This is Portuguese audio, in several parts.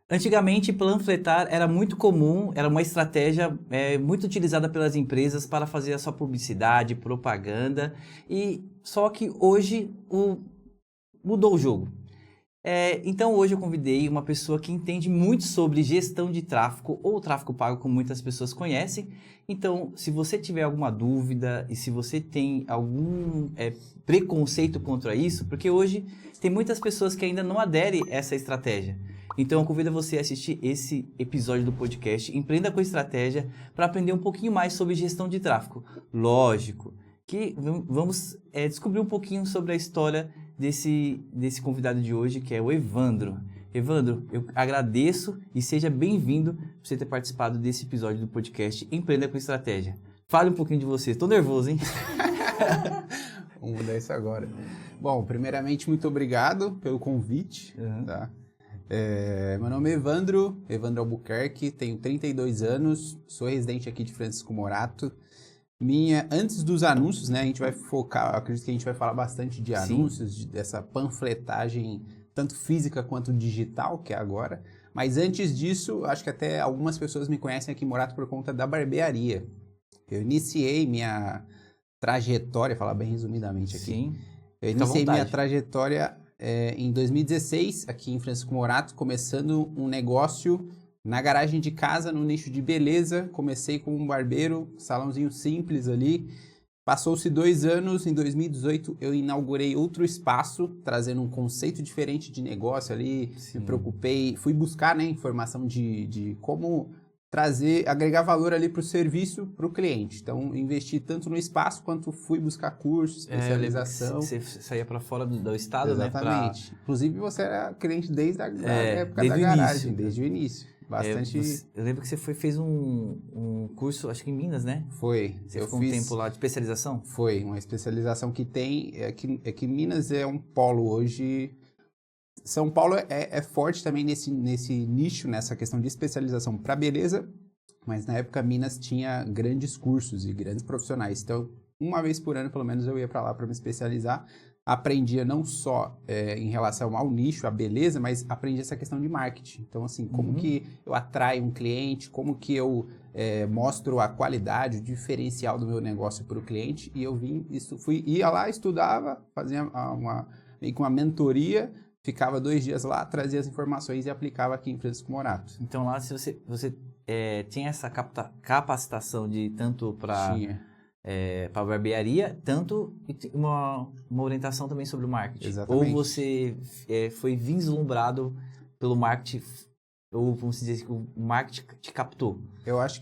Antigamente, panfletar era muito comum, era uma estratégia muito utilizada pelas empresas para fazer a sua publicidade, propaganda, e só que hoje mudou o jogo. Então hoje eu convidei uma pessoa que entende muito sobre gestão de tráfego, ou tráfego pago, como muitas pessoas conhecem. Então, se você tiver alguma dúvida e se você tem algum preconceito contra isso, porque hoje tem muitas pessoas que ainda não aderem a essa estratégia. Então eu convido você a assistir esse episódio do podcast Empreenda com Estratégia para aprender um pouquinho mais sobre gestão de tráfego. Lógico que vamos descobrir um pouquinho sobre a história desse convidado de hoje, que é o Evandro. Evandro, eu agradeço e seja bem-vindo por você ter participado desse episódio do podcast Empreenda com Estratégia. Fale um pouquinho de você. Estou nervoso, hein? Vamos mudar isso agora. Bom, primeiramente, muito obrigado pelo convite. Tá? Meu nome é Evandro Albuquerque, tenho 32 anos, sou residente aqui de Francisco Morato. Antes dos anúncios, né, a gente vai focar, acredito que a gente vai falar bastante de anúncios, dessa panfletagem, tanto física quanto digital, que é agora. Mas antes disso, acho que até algumas pessoas me conhecem aqui em Morato por conta da barbearia. Eu iniciei minha trajetória, falar bem resumidamente aqui. Sim. Eu iniciei minha trajetória em 2016, aqui em Francisco Morato, começando um negócio na garagem de casa, no nicho de beleza. Comecei com um barbeiro, salãozinho simples ali. Passou-se 2 anos, em 2018 eu inaugurei outro espaço, trazendo um conceito diferente de negócio ali. Sim. Me preocupei, fui buscar, né, informação de como agregar valor ali para o serviço, para o cliente. Então, investi tanto no espaço, quanto fui buscar cursos, especialização. Você saía para fora do estado, exatamente, né? Inclusive, você era cliente desde a época desde da garagem, início. Desde o início. Bastante... eu lembro que você fez um curso, acho que em Minas, né? Foi. Você ficou um tempo lá de especialização? Foi, uma especialização que tem... que Minas é um polo hoje... São Paulo é forte também nesse nicho, nessa questão de especialização para beleza, mas na época Minas tinha grandes cursos e grandes profissionais. Então, uma vez por ano, pelo menos, eu ia para lá para me especializar. Aprendia não só em relação ao nicho, à beleza, mas aprendia essa questão de marketing. Então, assim, como que eu atraio um cliente, como que eu mostro a qualidade, o diferencial do meu negócio para o cliente. E eu ia lá, estudava, fazia meio que uma mentoria, ficava 2 dias lá, trazia as informações e aplicava aqui em Francisco Morato. Então lá, se você tinha essa capacitação de tanto para barbearia, tanto uma orientação também sobre o marketing. Exatamente. Ou você foi vislumbrado pelo marketing, ou vamos dizer que o marketing te captou? Eu acho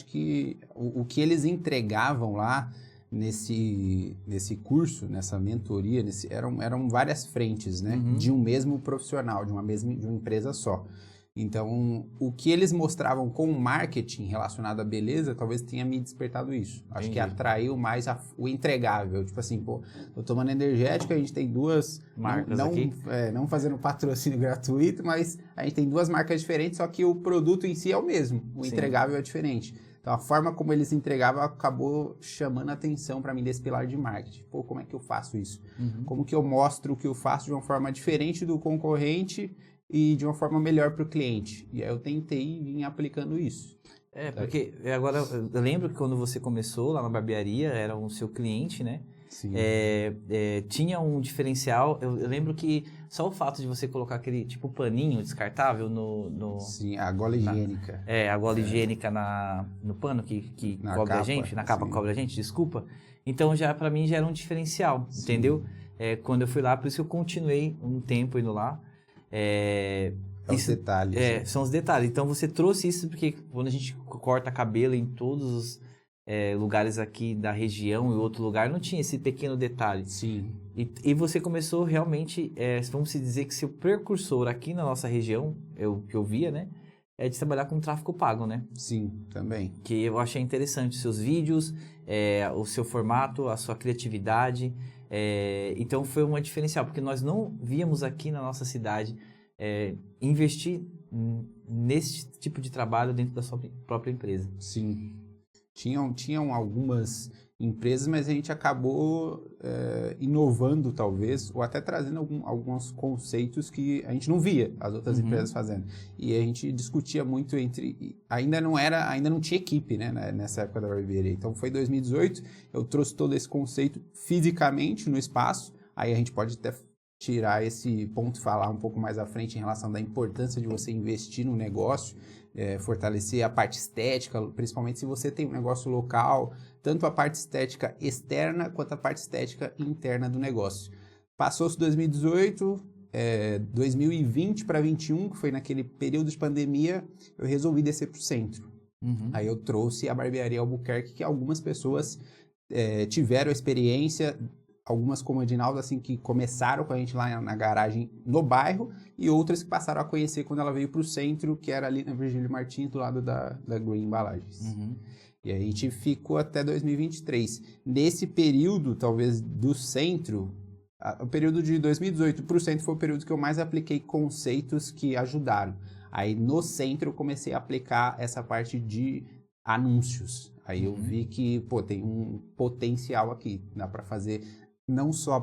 que o que eles entregavam lá nesse curso, nessa mentoria, eram várias frentes, né? De um mesmo profissional, de uma empresa só. Então, o que eles mostravam com o marketing relacionado à beleza, talvez tenha me despertado isso. Acho Entendi. que atraiu mais o entregável. Tipo assim, tô tomando energético, a gente tem 2 marcas aqui. Não fazendo patrocínio gratuito, mas a gente tem 2 marcas diferentes, só que o produto em si é o mesmo. O entregável é diferente. Então, a forma como eles entregavam acabou chamando a atenção para mim desse pilar de marketing. Como é que eu faço isso? Como que eu mostro o que eu faço de uma forma diferente do concorrente e de uma forma melhor para o cliente? E aí eu tentei vir aplicando isso. Porque agora eu lembro que quando você começou lá na barbearia, era o seu cliente, né? Sim. Tinha um diferencial. Eu lembro que só o fato de você colocar aquele tipo paninho descartável no Sim, a gola higiênica. A gola higiênica no pano que cobre a gente, na capa que cobre a gente, desculpa. Então, pra mim, já era um diferencial, entendeu? Quando eu fui lá, por isso que eu continuei um tempo indo lá. Os detalhes. São os detalhes. Então, você trouxe isso porque quando a gente corta cabelo em todos os lugares aqui da região e outro lugar, não tinha esse pequeno detalhe. Sim. E você começou realmente, vamos dizer que seu precursor aqui na nossa região, que eu via, né? é de trabalhar com tráfego pago, né? Sim, também. Que eu achei interessante os seus vídeos, o seu formato, a sua criatividade. Então foi uma diferencial, porque nós não víamos aqui na nossa cidade investir nesse tipo de trabalho dentro da sua própria empresa. Sim. Tinham algumas empresas, mas a gente acabou inovando, talvez, ou até trazendo alguns conceitos que a gente não via as outras empresas fazendo. E a gente discutia muito ainda não tinha equipe, né, nessa época da barbearia. Então foi 2018, eu trouxe todo esse conceito fisicamente no espaço, aí a gente pode até tirar esse ponto e falar um pouco mais à frente em relação da importância de você investir no negócio, fortalecer a parte estética, principalmente se você tem um negócio local, tanto a parte estética externa quanto a parte estética interna do negócio. Passou-se 2018, 2020 para 2021, que foi naquele período de pandemia, eu resolvi descer para o centro. Aí eu trouxe a Barbearia Albuquerque, que algumas pessoas tiveram a experiência, algumas como a Edinaldo, assim, que começaram com a gente lá na garagem no bairro, e outras que passaram a conhecer quando ela veio para o centro, que era ali na Virgílio Martins, do lado da Green Embalagens. E a gente ficou até 2023. Nesse período, talvez, do centro, o período de 2018 para o centro foi o período que eu mais apliquei conceitos que ajudaram. Aí no centro eu comecei a aplicar essa parte de anúncios. Aí eu vi que, tem um potencial aqui, dá para fazer não só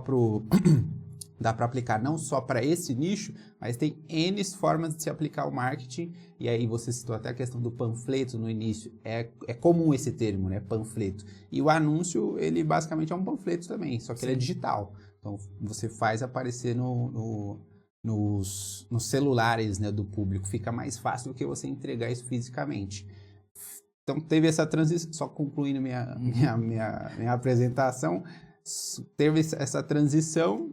dá para aplicar não só para esse nicho, mas tem N formas de se aplicar o marketing. E aí você citou até a questão do panfleto no início. É comum esse termo, né? Panfleto. E o anúncio, ele basicamente é um panfleto também, só que ele é digital. Então você faz aparecer nos celulares, né, do público. Fica mais fácil do que você entregar isso fisicamente. Então teve essa transição, só concluindo minha apresentação, teve essa transição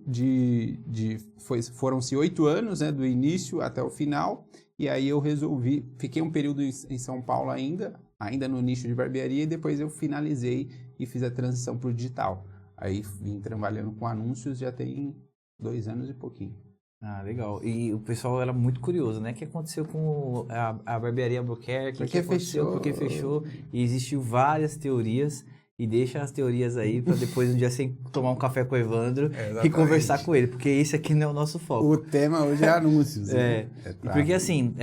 foram-se 8 anos, né, do início até o final, e aí eu resolvi, fiquei um período em São Paulo ainda no nicho de barbearia, e depois eu finalizei e fiz a transição para o digital. Aí vim trabalhando com anúncios já tem 2 anos e pouquinho. Ah, legal. E o pessoal era muito curioso, né? O que aconteceu com a Barbearia Albuquerque? Por que fechou? Por que fechou? E existiu várias teorias. E deixa as teorias aí para depois um dia você tomar um café com o Evandro e conversar com ele, porque esse aqui não é o nosso foco. O tema hoje é anúncios. Né? Porque assim,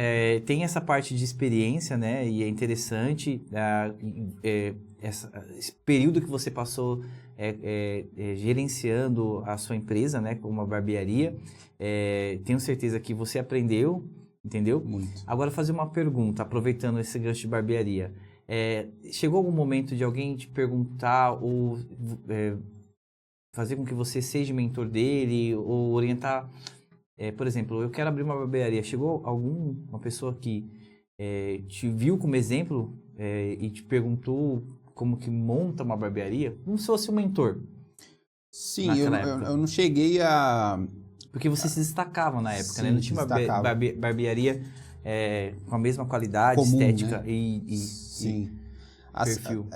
tem essa parte de experiência, né? E é interessante esse período que você passou gerenciando a sua empresa, né? Como uma barbearia. Tenho certeza que você aprendeu, entendeu? Muito. Agora fazer uma pergunta, aproveitando esse gancho de barbearia. Chegou algum momento de alguém te perguntar ou fazer com que você seja mentor dele ou orientar? Por exemplo, eu quero abrir uma barbearia. Chegou uma pessoa que te viu como exemplo e te perguntou como que monta uma barbearia? Como se fosse um mentor. Sim, eu não cheguei a... Porque você se destacava na época, Sim, né? Não tinha uma barbearia com a mesma qualidade, comum, estética, né? Sim. Perfil.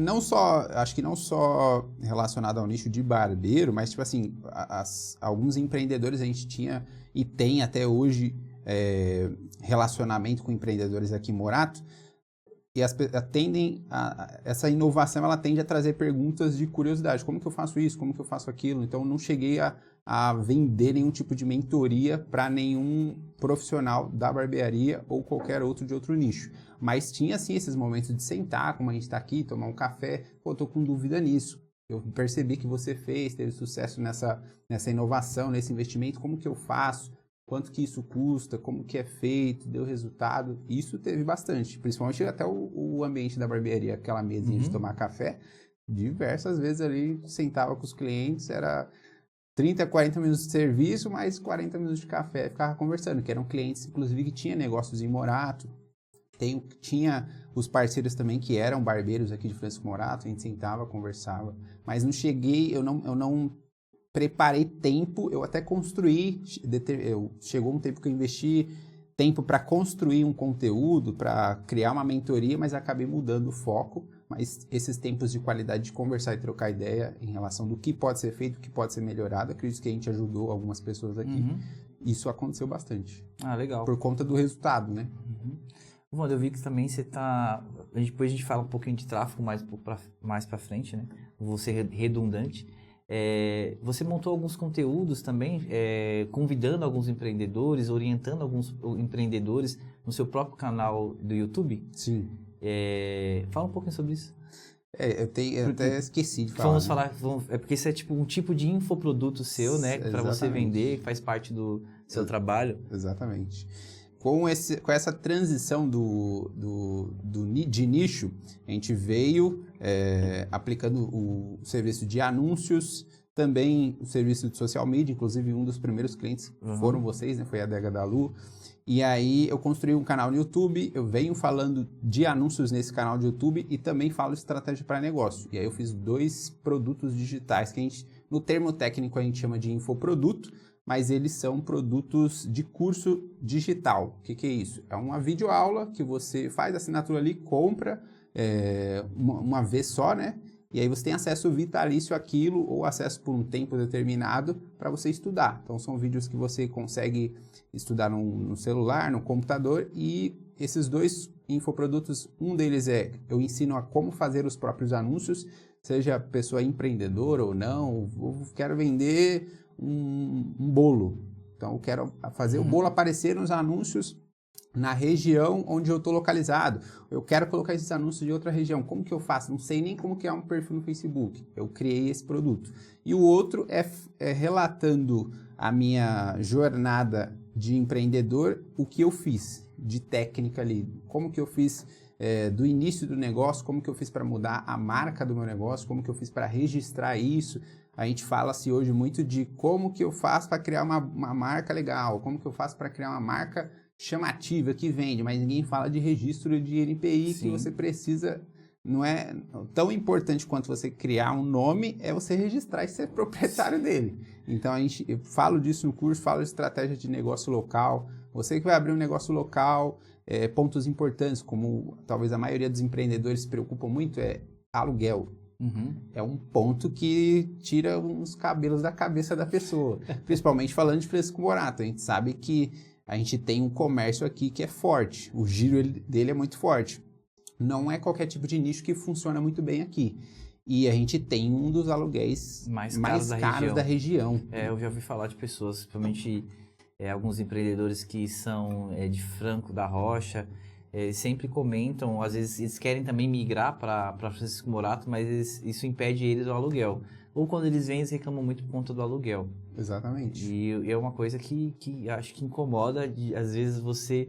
Não só, acho que não só relacionado ao nicho de barbeiro, mas tipo assim, alguns empreendedores a gente tinha e tem até hoje relacionamento com empreendedores aqui em Morato, e essa inovação ela tende a trazer perguntas de curiosidade. Como que eu faço isso? Como que eu faço aquilo? Então, não cheguei a vender nenhum tipo de mentoria para nenhum profissional da barbearia ou qualquer outro de outro nicho. Mas tinha, sim, esses momentos de sentar, como a gente está aqui, tomar um café. Pô, eu tô com dúvida nisso. Eu percebi que você teve sucesso nessa inovação, nesse investimento. Como que eu faço? Quanto que isso custa, como que é feito, deu resultado. Isso teve bastante, principalmente até o ambiente da barbearia, aquela mesinha de tomar café. Diversas vezes ali, sentava com os clientes, era 30, 40 minutos de serviço, mais 40 minutos de café, ficava conversando, que eram clientes, inclusive, que tinham negócios em Morato. Tinha os parceiros também que eram barbeiros aqui de Francisco Morato, a gente sentava, conversava. Mas não cheguei, eu não preparei tempo, eu até construí, chegou um tempo que eu investi tempo para construir um conteúdo, para criar uma mentoria, mas acabei mudando o foco. Mas esses tempos de qualidade de conversar e trocar ideia em relação do que pode ser feito, o que pode ser melhorado, acredito que a gente ajudou algumas pessoas aqui. Isso aconteceu bastante. Ah, legal. Por conta do resultado, né? Wander, eu vi que também você tá... Depois a gente fala um pouquinho de tráfego mais pra frente, né? Vou ser redundante. Você montou alguns conteúdos também, convidando alguns empreendedores, orientando alguns empreendedores no seu próprio canal do YouTube? Sim. Fala um pouquinho sobre isso. Eu até esqueci de falar. Vamos falar, porque isso é tipo um tipo de infoproduto seu, né? Para você vender, que faz parte do seu trabalho. Exatamente. Com essa transição de nicho, a gente veio aplicando o serviço de anúncios, também o serviço de social media, inclusive um dos primeiros clientes foram vocês, né? Foi a Adega da Lu. E aí eu construí um canal no YouTube, eu venho falando de anúncios nesse canal de YouTube e também falo estratégia para negócio. E aí eu fiz 2 produtos digitais que no termo técnico a gente chama de infoproduto, mas eles são produtos de curso digital. O que é isso? É uma videoaula que você faz a assinatura ali, compra uma vez só, né? E aí você tem acesso vitalício àquilo ou acesso por um tempo determinado para você estudar. Então são vídeos que você consegue estudar no celular, no computador, e esses 2 infoprodutos, um deles eu ensino a como fazer os próprios anúncios, seja pessoa empreendedora ou não, eu quero vender um bolo. Então eu quero fazer o bolo aparecer nos anúncios na região onde eu estou localizado. Eu quero colocar esses anúncios de outra região. Como que eu faço? Não sei nem como que é um perfil no Facebook. Eu criei esse produto. E o outro é relatando a minha jornada de empreendedor, o que eu fiz de técnica ali. Como que eu fiz do início do negócio, como que eu fiz para mudar a marca do meu negócio, como que eu fiz para registrar isso. A gente fala-se hoje muito de como que eu faço para criar uma marca legal, como que eu faço para criar uma marca chamativa que vende, mas ninguém fala de registro de NPI. Sim. Que você precisa, não é tão importante quanto você criar um nome, é você registrar e ser proprietário dele. Então eu falo disso no curso, falo de estratégia de negócio local. Você que vai abrir um negócio local, pontos importantes, como talvez a maioria dos empreendedores se preocupam muito, é aluguel. É um ponto que tira uns cabelos da cabeça da pessoa, principalmente falando de fresco barato. A gente sabe que a gente tem um comércio aqui que é forte, o giro dele é muito forte. Não é qualquer tipo de nicho que funciona muito bem aqui. E a gente tem um dos aluguéis mais caros da região. Eu já ouvi falar de pessoas, principalmente alguns empreendedores que são de Franco da Rocha, sempre comentam, às vezes eles querem também migrar para Francisco Morato, mas isso impede eles do aluguel. Ou quando eles vêm, eles reclamam muito por conta do aluguel. Exatamente. E é uma coisa que acho que incomoda, às vezes, você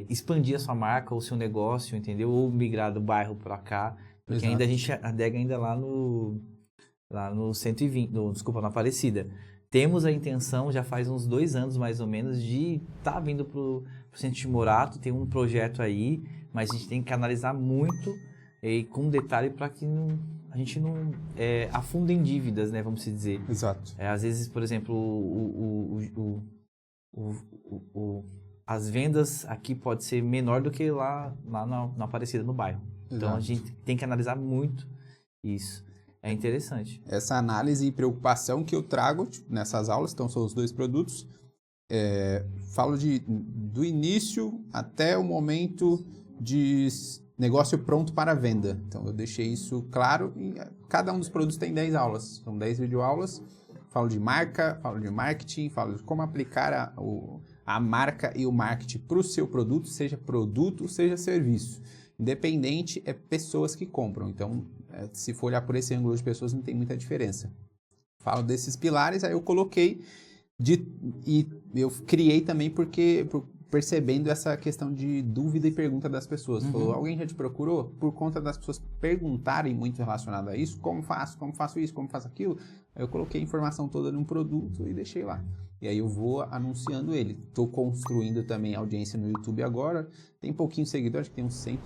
expandir a sua marca ou o seu negócio, entendeu? Ou migrar do bairro para cá. Porque ainda a adega ainda lá no 120, na Aparecida. Temos a intenção, já faz uns 2 anos mais ou menos, de estar vindo para o Centro de Morato, tem um projeto aí, mas a gente tem que analisar muito e com detalhe para que a gente não afunda em dívidas, né, vamos dizer. Exato. Às vezes, por exemplo, as vendas aqui pode ser menor do que lá na Aparecida, no bairro. Exato. Então a gente tem que analisar muito isso. É interessante. Essa análise e preocupação que eu trago nessas aulas, então são os 2 produtos. Falo do início até o momento de negócio pronto para venda. Então eu deixei isso claro. E cada um dos produtos tem 10 aulas. São 10 videoaulas. Falo de marca, falo de marketing, falo de como aplicar a marca e o marketing para o seu produto, seja serviço. Independente, pessoas que compram. Então, se for olhar por esse ângulo de pessoas, não tem muita diferença. Falo desses pilares, aí eu coloquei e eu criei também percebendo essa questão de dúvida e pergunta das pessoas. Falou, alguém já te procurou? Por conta das pessoas perguntarem muito relacionado a isso, como faço isso, como faço aquilo, eu coloquei a informação toda num produto e deixei lá. E aí eu vou anunciando ele. Estou construindo também audiência no YouTube agora. Tem pouquinho seguidor, acho que tem uns 100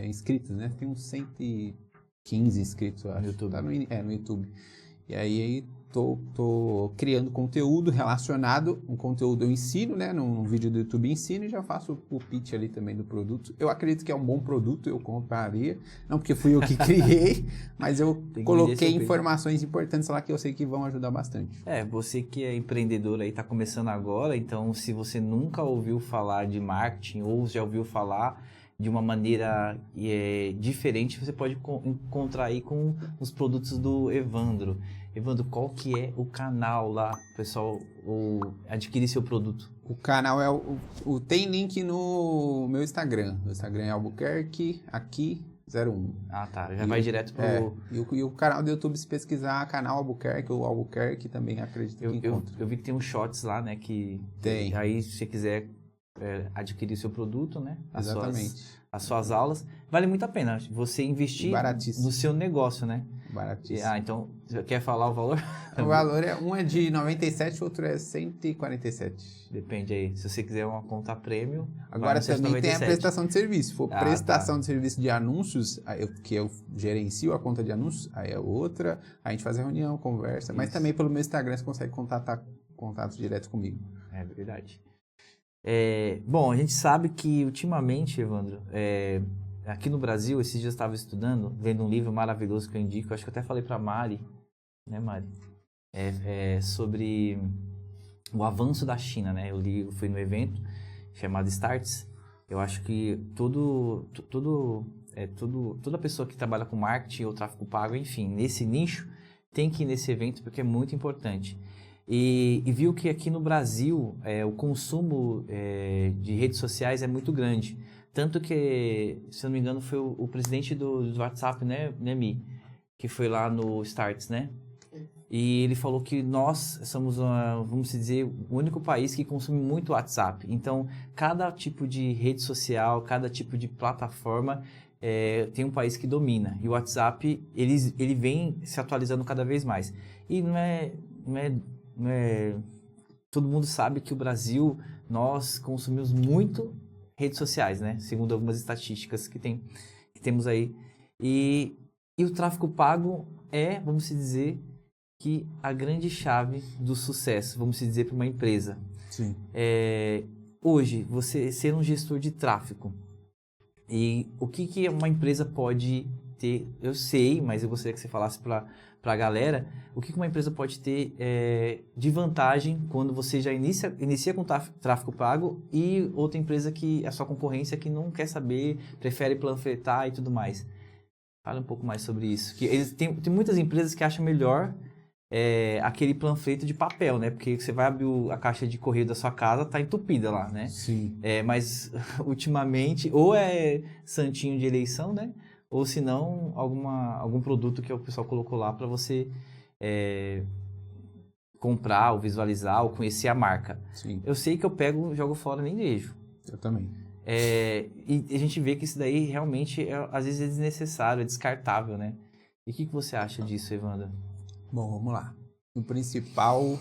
inscritos, né? Tem uns 115 inscritos, eu acho. No YouTube. Tá no YouTube. E aí tô criando conteúdo relacionado, um conteúdo eu ensino, né? Num vídeo do YouTube ensino e já faço o pitch ali também do produto. Eu acredito que é um bom produto, eu compraria. Não porque fui eu que criei, mas eu coloquei informações importantes lá que eu sei que vão ajudar bastante. Você que é empreendedor aí, tá começando agora, então se você nunca ouviu falar de marketing ou já ouviu falar de uma maneira diferente, você pode encontrar aí com os produtos do Evandro. Evandro, qual que é o canal lá, pessoal, adquirir seu produto? O canal tem link no meu Instagram. Meu Instagram é Albuquerque, aqui, 01. Ah, tá. Já vai direto pro... E o canal do YouTube, se pesquisar canal Albuquerque ou Albuquerque, também acredito que encontra. Eu vi que tem uns shorts lá, né? Tem. Aí, se você quiser adquirir seu produto, né? Exatamente. As suas aulas. Vale muito a pena você investir no seu negócio, né? Baratíssimo. Então, você quer falar o valor? O valor um é de 97, outro é 147. Depende aí. Se você quiser uma conta premium... Agora também tem a prestação de serviço. Se for prestação tá. de serviço de anúncios, que eu gerencio a conta de anúncios, aí é outra. A gente faz a reunião, conversa. Isso. Mas também pelo meu Instagram você consegue contato direto comigo. É verdade. Bom, a gente sabe que ultimamente, Evandro, aqui no Brasil, esses dias eu estava estudando, vendo um livro maravilhoso que eu indico, acho que eu até falei para Mari, né, Mari? Sobre o avanço da China, né? Eu fui no evento chamado Starts. Eu acho que toda pessoa que trabalha com marketing ou tráfego pago, enfim, nesse nicho, tem que ir nesse evento porque é muito importante. E viu que aqui no Brasil o consumo de redes sociais é muito grande. Tanto que, se eu não me engano, foi o presidente do WhatsApp, né, Mi? Que foi lá no Starts, né? E ele falou que nós somos, vamos dizer, o único país que consome muito WhatsApp. Então, cada tipo de rede social, cada tipo de plataforma tem um país que domina. E o WhatsApp, ele vem se atualizando cada vez mais. E não é todo mundo sabe que o Brasil, nós consumimos muito redes sociais, né? Segundo algumas estatísticas que temos aí. E o tráfego pago vamos dizer, que a grande chave do sucesso, vamos dizer, para uma empresa. Sim. Hoje, você ser um gestor de tráfego, e o que uma empresa pode ter, eu sei, mas eu gostaria que você falasse para a galera, o que uma empresa pode ter de vantagem quando você já inicia com tráfego pago e outra empresa que a sua concorrência que não quer saber, prefere panfletar e tudo mais. Fala um pouco mais sobre isso. Que tem muitas empresas que acham melhor aquele panfleto de papel, né? Porque você vai abrir a caixa de correio da sua casa, tá entupida lá, né? Sim. Mas ultimamente, ou é santinho de eleição, né? Ou se não, algum produto que o pessoal colocou lá para você comprar, ou visualizar, ou conhecer a marca. Sim. Eu sei que eu pego, jogo fora, nem vejo. Eu também. E a gente vê que isso daí realmente, às vezes, é desnecessário, é descartável, né? E o que você acha disso, Evandro? Bom, vamos lá. O principal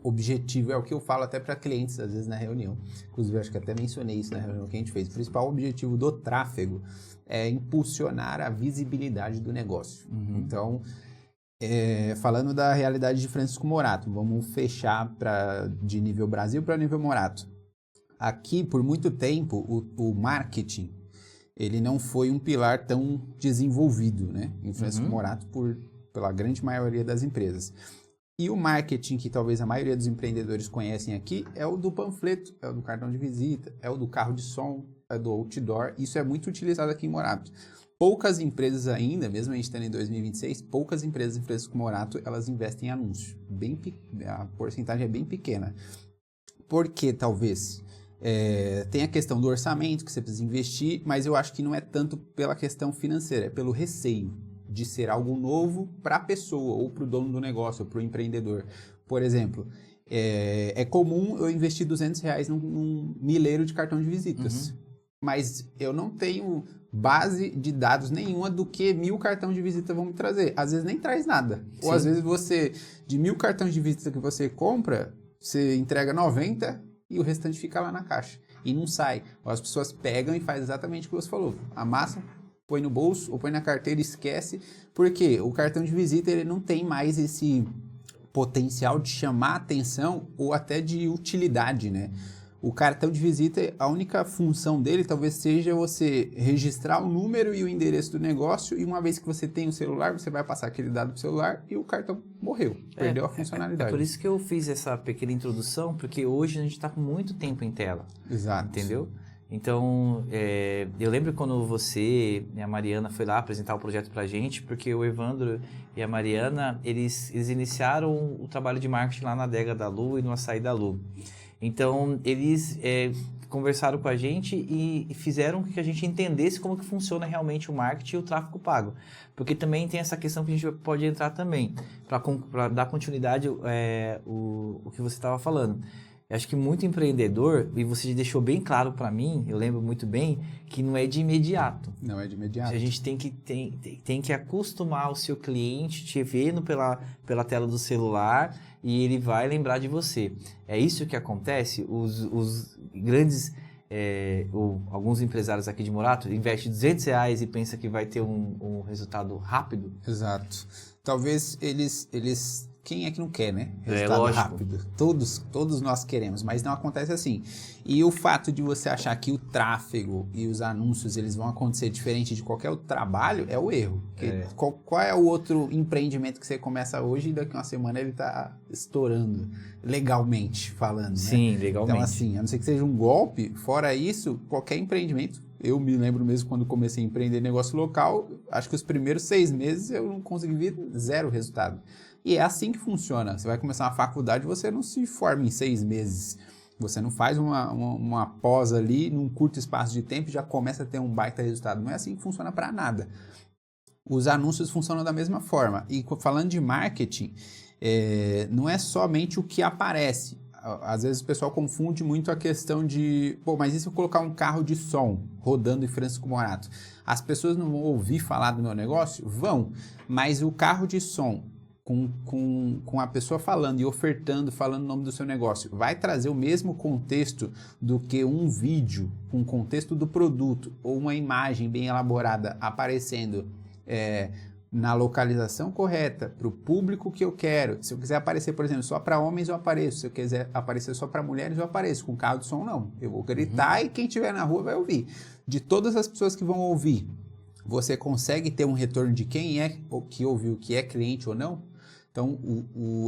objetivo é o que eu falo até para clientes, às vezes, na reunião. Inclusive, acho que até mencionei isso na reunião que a gente fez. O principal objetivo do tráfego é impulsionar a visibilidade do negócio. Uhum. Então, falando da realidade de Francisco Morato, vamos fechar de nível Brasil para nível Morato. Aqui, por muito tempo, o marketing ele não foi um pilar tão desenvolvido, né, em Francisco Morato pela grande maioria das empresas. E o marketing que talvez a maioria dos empreendedores conhecem aqui é o do panfleto, é o do cartão de visita, é o do carro de som, é do outdoor. Isso é muito utilizado aqui em Morato. Poucas empresas ainda, mesmo a gente estando em 2026, poucas empresas em Francisco Morato, elas investem em anúncio. A porcentagem é bem pequena. Por que talvez? Tem a questão do orçamento que você precisa investir, mas eu acho que não é tanto pela questão financeira, é pelo receio de ser algo novo para a pessoa, ou para o dono do negócio, ou para o empreendedor. Por exemplo, é comum eu investir R$200 num milheiro de cartão de visitas, mas eu não tenho base de dados nenhuma do que 1.000 cartões de visita vão me trazer. Às vezes nem traz nada. Sim. Ou às vezes de 1.000 cartões de visita que você compra, você entrega 90 e o restante fica lá na caixa. E não sai. Ou as pessoas pegam e fazem exatamente o que você falou. Amassam, põe no bolso ou põe na carteira e esquece. Por quê? O cartão de visita ele não tem mais esse potencial de chamar atenção ou até de utilidade, né? O cartão de visita, a única função dele talvez seja você registrar o número e o endereço do negócio e uma vez que você tem o celular, você vai passar aquele dado pro celular e o cartão morreu, perdeu a funcionalidade. É por isso que eu fiz essa pequena introdução, porque hoje a gente está com muito tempo em tela. Exato. Entendeu? Então, eu lembro quando você e a Mariana foi lá apresentar o projeto pra gente, porque o Evandro e a Mariana, eles iniciaram o trabalho de marketing lá na Adega da Lu e no Açaí da Lu. Então, eles conversaram com a gente e fizeram que a gente entendesse como que funciona realmente o marketing e o tráfego pago. Porque também tem essa questão que a gente pode entrar também, para dar continuidade o que você estava falando. Eu acho que muito empreendedor, e você deixou bem claro para mim, eu lembro muito bem, que não é de imediato. Não é de imediato. A gente tem que acostumar o seu cliente te vendo pela tela do celular e ele vai lembrar de você. É isso que acontece. Os grandes, alguns empresários aqui de Morato investem R$200 e pensa que vai ter um resultado rápido. Exato. Talvez eles quem é que não quer, né? Resultado Lógico. rápido. Todos nós queremos, mas não acontece assim. E o fato de você achar que o tráfego e os anúncios eles vão acontecer diferente de qualquer outro trabalho é o erro. Qual é o outro empreendimento que você começa hoje e daqui a uma semana ele está estourando, legalmente falando, né? Sim, legalmente. Então assim, a não ser que seja um golpe, fora isso, qualquer empreendimento. Eu me lembro mesmo quando comecei a empreender negócio local, acho que os primeiros 6 meses eu não consegui ver 0 resultado. E é assim que funciona. Você vai começar uma faculdade, você não se forma em 6 meses. Você não faz uma pós ali num curto espaço de tempo e já começa a ter um baita resultado. Não é assim que funciona para nada. Os anúncios funcionam da mesma forma. E falando de marketing, não é somente o que aparece. Às vezes o pessoal confunde muito a questão de... Pô, mas e se eu colocar um carro de som rodando em Francisco Morato? As pessoas não vão ouvir falar do meu negócio? Vão. Mas o carro de som... Com a pessoa falando e ofertando, falando o nome do seu negócio, vai trazer o mesmo contexto do que um vídeo com o contexto do produto ou uma imagem bem elaborada aparecendo na localização correta, para o público que eu quero. Se eu quiser aparecer, por exemplo, só para homens eu apareço, se eu quiser aparecer só para mulheres eu apareço, com carro de som não. Eu vou gritar e quem estiver na rua vai ouvir. De todas as pessoas que vão ouvir, você consegue ter um retorno de quem é que ouviu, que é cliente ou não? Então,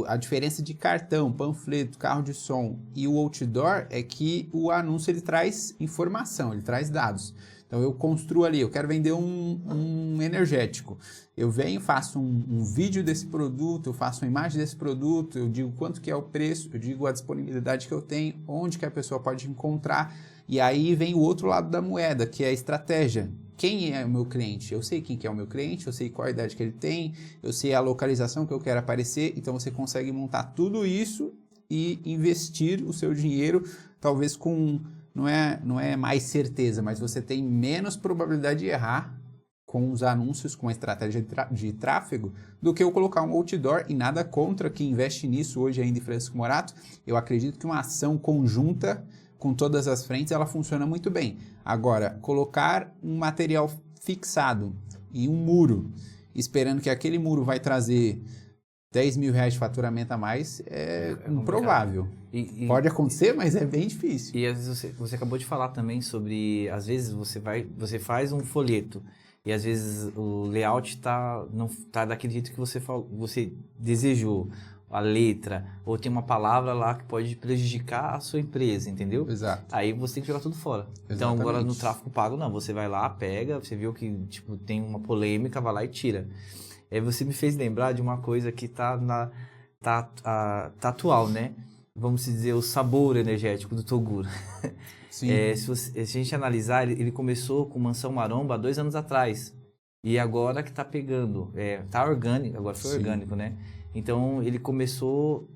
a diferença de cartão, panfleto, carro de som e o outdoor é que o anúncio ele traz informação, ele traz dados. Então, eu construo ali, eu quero vender um energético. Eu venho, faço um vídeo desse produto, eu faço uma imagem desse produto, eu digo quanto que é o preço, eu digo a disponibilidade que eu tenho, onde que a pessoa pode encontrar. E aí vem o outro lado da moeda, que é a estratégia. Quem é o meu cliente? Eu sei quem que é o meu cliente, eu sei qual a idade que ele tem, eu sei a localização que eu quero aparecer, então você consegue montar tudo isso e investir o seu dinheiro, talvez com, não é mais certeza, mas você tem menos probabilidade de errar com os anúncios, com a estratégia de tráfego, do que eu colocar um outdoor, e nada contra quem investe nisso hoje ainda em Francisco Morato. Eu acredito que uma ação conjunta com todas as frentes, ela funciona muito bem. Agora, colocar um material fixado em um muro, esperando que aquele muro vai trazer R$10.000 de faturamento a mais, é improvável. Pode acontecer, mas é bem difícil. E às vezes você acabou de falar também sobre, às vezes você faz um folheto e às vezes o layout não tá daquele jeito que você desejou. A letra, ou tem uma palavra lá que pode prejudicar a sua empresa, entendeu? Exato. Aí você tem que jogar tudo fora. Exatamente. Então agora no tráfego pago não, você vai lá, pega, você viu que tipo, tem uma polêmica, vai lá e tira. Aí você me fez lembrar de uma coisa que tá atual, né? Vamos dizer, o sabor energético do Toguro. Sim. Se a gente analisar, ele começou com Mansão Maromba há 2 anos atrás. E agora que tá pegando, tá orgânico, agora foi orgânico, né? Então, ele começou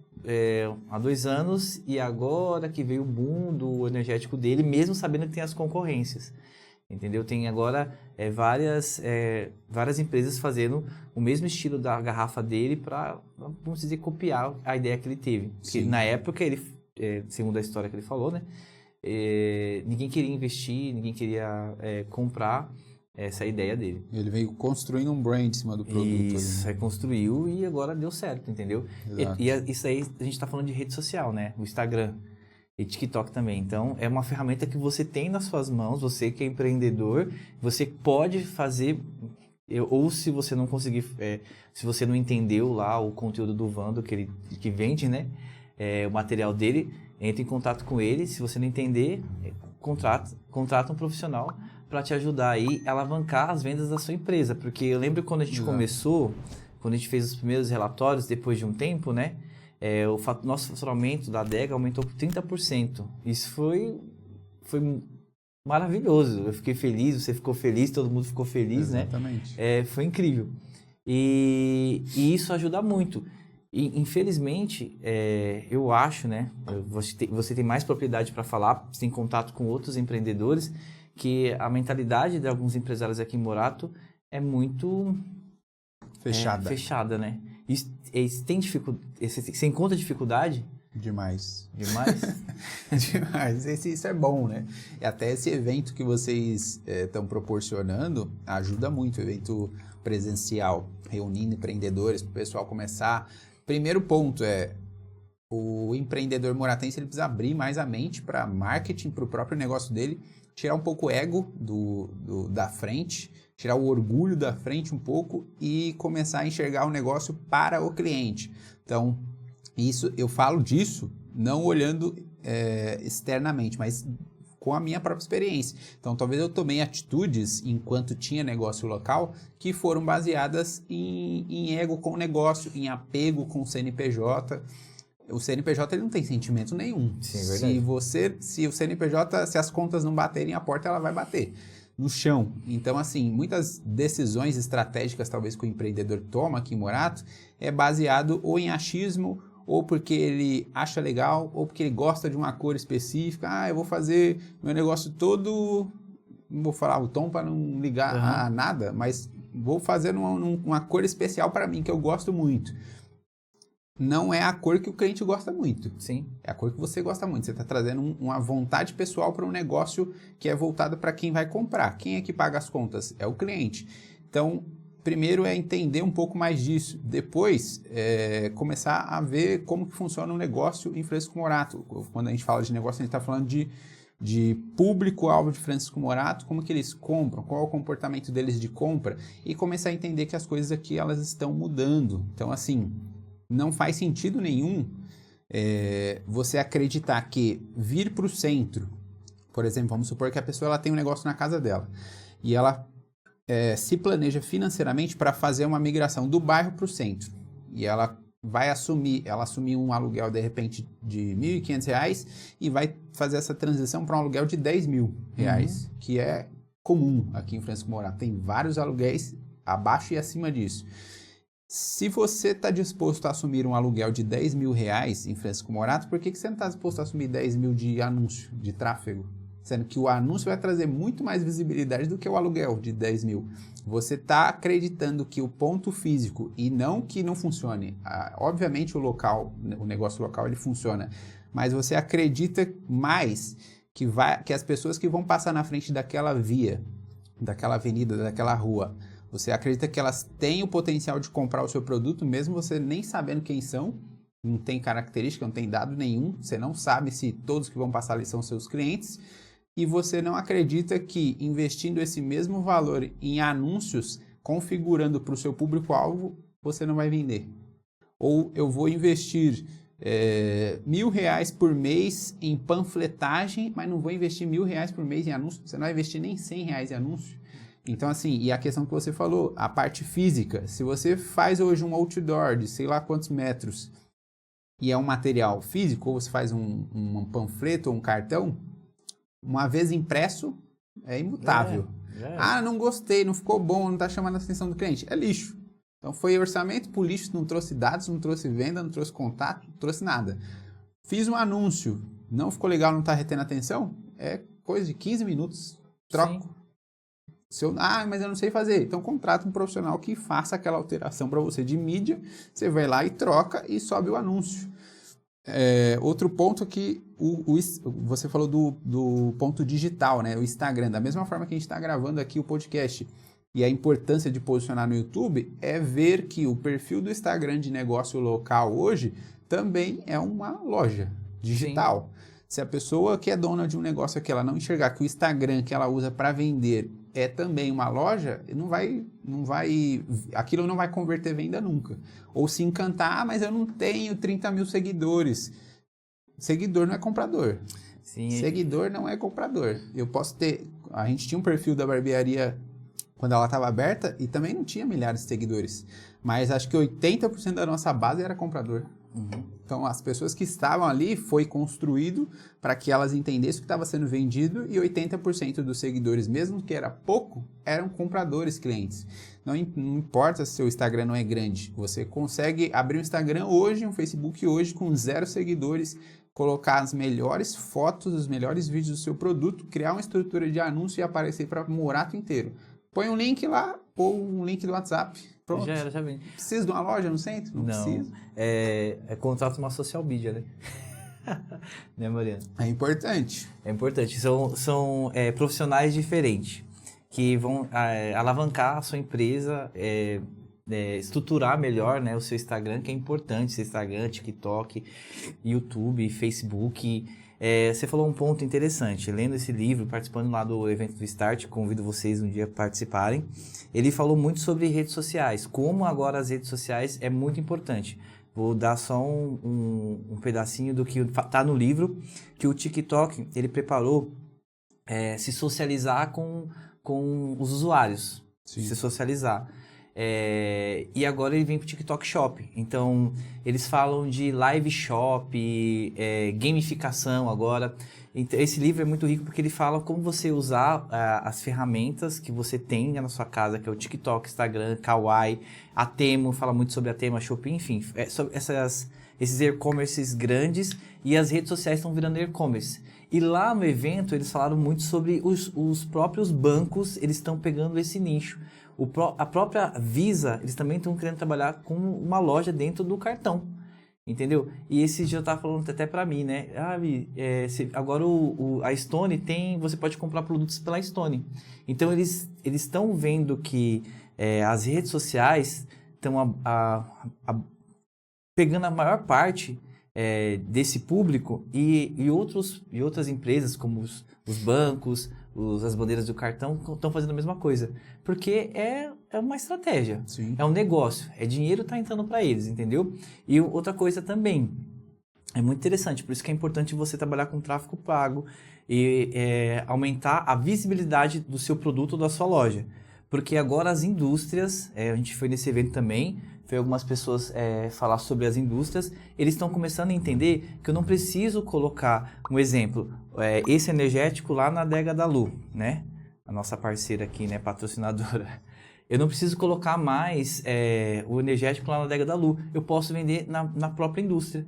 há 2 anos e agora que veio o boom do energético dele, mesmo sabendo que tem as concorrências, entendeu? Tem agora várias empresas fazendo o mesmo estilo da garrafa dele para, vamos dizer, copiar a ideia que ele teve. Porque na época, ele, segundo a história que ele falou, né? Ninguém queria investir, ninguém queria comprar Essa é a ideia dele. Ele veio construindo um brand em cima do produto. Isso, reconstruiu e agora deu certo, entendeu? Exato. Isso aí a gente está falando de rede social, né? O Instagram e TikTok também. Então, é uma ferramenta que você tem nas suas mãos, você que é empreendedor, você pode fazer, ou se você não conseguir, se você não entendeu lá o conteúdo do Vando que vende, né? O material dele, entre em contato com ele. Se você não entender, contrata um profissional para te ajudar aí a alavancar as vendas da sua empresa. Porque eu lembro quando a gente começou, quando a gente fez os primeiros relatórios, depois de um tempo, né? Nosso faturamento da adega aumentou por 30%. Isso foi maravilhoso. Eu fiquei feliz, você ficou feliz, todo mundo ficou feliz, Exatamente. né? Foi incrível. E isso ajuda muito. E, infelizmente, eu acho, né? Você tem mais propriedade para falar, você tem contato com outros empreendedores, que a mentalidade de alguns empresários aqui em Morato é muito fechada, né? Você encontra dificuldade? Demais. Demais? Demais. Isso é bom, né? E até esse evento que vocês estão proporcionando ajuda muito, o evento presencial, reunindo empreendedores para o pessoal começar. Primeiro ponto o empreendedor moratense ele precisa abrir mais a mente para marketing, para o próprio negócio dele, tirar um pouco o ego da frente, tirar o orgulho da frente um pouco e começar a enxergar o negócio para o cliente. Então, eu falo disso não olhando externamente, mas com a minha própria experiência. Então, talvez eu tomei atitudes enquanto tinha negócio local que foram baseadas em ego com o negócio, em apego com o CNPJ. O CNPJ ele não tem sentimento nenhum. Sim, é verdade. Se o CNPJ, se as contas não baterem a porta, ela vai bater no chão. Então, assim, muitas decisões estratégicas talvez que o empreendedor toma aqui em Morato é baseado ou em achismo, ou porque ele acha legal, ou porque ele gosta de uma cor específica. Eu vou fazer meu negócio todo, não vou falar o tom para não ligar a nada, mas vou fazer uma cor especial para mim, que eu gosto muito. Não é a cor que o cliente gosta muito. Sim. É a cor que você gosta muito. Você está trazendo uma vontade pessoal para um negócio que é voltado para quem vai comprar. Quem é que paga as contas? É o cliente. Então, primeiro é entender um pouco mais disso. Depois, começar a ver como que funciona um negócio em Francisco Morato. Quando a gente fala de negócio, a gente está falando de público-alvo de Francisco Morato, como que eles compram, qual é o comportamento deles de compra, e começar a entender que as coisas aqui elas estão mudando. Então, assim, não faz sentido nenhum você acreditar que vir para o centro, por exemplo, vamos supor que a pessoa ela tem um negócio na casa dela e ela se planeja financeiramente para fazer uma migração do bairro para o centro. E ela vai assumir um aluguel, de repente, de R$ 1.500 e vai fazer essa transição para um aluguel de R$ 10.000, que é comum aqui em Francisco Morato. Tem vários aluguéis abaixo e acima disso. Se você está disposto a assumir um aluguel de R$ 10.000 em Francisco Morato, por que você não está disposto a assumir 10 mil de anúncio, de tráfego? Sendo que o anúncio vai trazer muito mais visibilidade do que o aluguel de 10 mil. Você está acreditando que o ponto físico, e não que não funcione, obviamente o negócio local ele funciona, mas você acredita mais que as pessoas que vão passar na frente daquela via, daquela avenida, daquela rua, você acredita que elas têm o potencial de comprar o seu produto, mesmo você nem sabendo quem são, não tem característica, não tem dado nenhum, você não sabe se todos que vão passar ali são seus clientes, e você não acredita que investindo esse mesmo valor em anúncios, configurando para o seu público-alvo, você não vai vender. Ou eu vou investir R$ 1.000 por mês em panfletagem, mas não vou investir R$ 1.000 por mês em anúncio, você não vai investir nem R$ 100 em anúncio. Então, assim, e a questão que você falou, a parte física, se você faz hoje um outdoor de sei lá quantos metros e é um material físico, ou você faz um panfleto ou um cartão, uma vez impresso, é imutável. Não gostei, não ficou bom, não está chamando a atenção do cliente. É lixo. Então, foi orçamento pro lixo, não trouxe dados, não trouxe venda, não trouxe contato, não trouxe nada. Fiz um anúncio, não ficou legal, não está retendo atenção, é coisa de 15 minutos, troco. Mas eu não sei fazer. Então, contrata um profissional que faça aquela alteração para você de mídia, você vai lá e troca e sobe o anúncio. Outro ponto que você falou do ponto digital, né? O Instagram. Da mesma forma que a gente está gravando aqui o podcast e a importância de posicionar no YouTube é ver que o perfil do Instagram de negócio local hoje também é uma loja digital. Sim. Se a pessoa que é dona de um negócio aqui, ela não enxergar que o Instagram que ela usa para vender é também uma loja, aquilo não vai converter venda nunca. Ou se encantar, mas eu não tenho 30 mil seguidores. Seguidor não é comprador. Sim. Seguidor não é comprador. Eu posso ter... A gente tinha um perfil da barbearia quando ela estava aberta e também não tinha milhares de seguidores. Mas acho que 80% da nossa base era comprador. Uhum. Então, as pessoas que estavam ali foi construído para que elas entendessem o que estava sendo vendido e 80% dos seguidores, mesmo que era pouco, eram compradores clientes. Não importa se seu Instagram não é grande, você consegue abrir um Instagram hoje, um Facebook hoje com 0 seguidores, colocar as melhores fotos, os melhores vídeos do seu produto, criar uma estrutura de anúncio e aparecer para o Morato inteiro. Põe um link lá ou um link do WhatsApp. Pronto. Já vem. Precisa de uma loja no centro? Não precisa. É contrato uma social media, né? Né, Mariana? É importante. É importante. São profissionais diferentes que vão alavancar a sua empresa, estruturar melhor, né, o seu Instagram, que é importante. Seu Instagram, TikTok, YouTube, Facebook. Você falou um ponto interessante. Lendo esse livro, participando lá do evento do Start, convido vocês um dia a participarem. Ele falou muito sobre redes sociais, como agora as redes sociais é muito importante. Vou dar só um pedacinho do que está no livro, que o TikTok ele preparou se socializar com os usuários. Sim. Se socializar. E agora ele vem para o TikTok Shop. Então, eles falam de live shop, gamificação agora. Então, esse livro é muito rico porque ele fala como você usar as ferramentas que você tem na sua casa, que é o TikTok, Instagram, Kawaii, a Temu, fala muito sobre a Temu, a Shopee, enfim. Sobre esses e-commerces grandes e as redes sociais estão virando e-commerce. E lá no evento eles falaram muito sobre os próprios bancos, eles estão pegando esse nicho. A própria Visa, eles também estão querendo trabalhar com uma loja dentro do cartão, entendeu? E esse dia eu estava falando até para mim, né? Agora a Stone você pode comprar produtos pela Stone. Então eles estão vendo que as redes sociais estão pegando a maior parte desse público e outras empresas como os bancos, as bandeiras do cartão estão fazendo a mesma coisa. Porque é uma estratégia, Sim. É um negócio, dinheiro está entrando para eles, entendeu? E outra coisa também, é muito interessante, por isso que é importante você trabalhar com tráfego pago e aumentar a visibilidade do seu produto ou da sua loja. Porque agora as indústrias, a gente foi nesse evento também, foi algumas pessoas falar sobre as indústrias, eles estão começando a entender que eu não preciso colocar, um exemplo, esse energético lá na Adega da Lu, né? A nossa parceira aqui, né, patrocinadora. Eu não preciso colocar mais o energético lá na Adega da Lu, eu posso vender na própria indústria,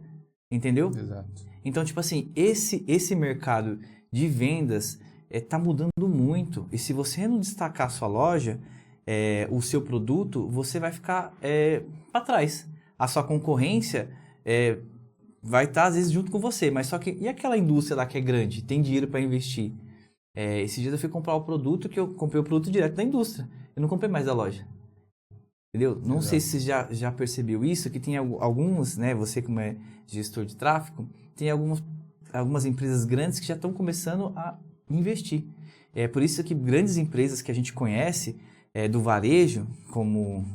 entendeu? Exato. Então, tipo assim, esse mercado de vendas está mudando muito, e se você não destacar a sua loja, o seu produto, você vai ficar para trás. A sua concorrência vai estar, às vezes, junto com você. Mas só que, e aquela indústria lá que é grande, tem dinheiro para investir? Esses dias eu fui comprar o produto, que eu comprei o produto direto da indústria. Eu não comprei mais da loja. Entendeu? Não Exato. Sei se você já percebeu isso, que tem alguns, né, você como é gestor de tráfego, tem algumas empresas grandes que já estão começando a investir. É por isso que grandes empresas que a gente conhece, do varejo, como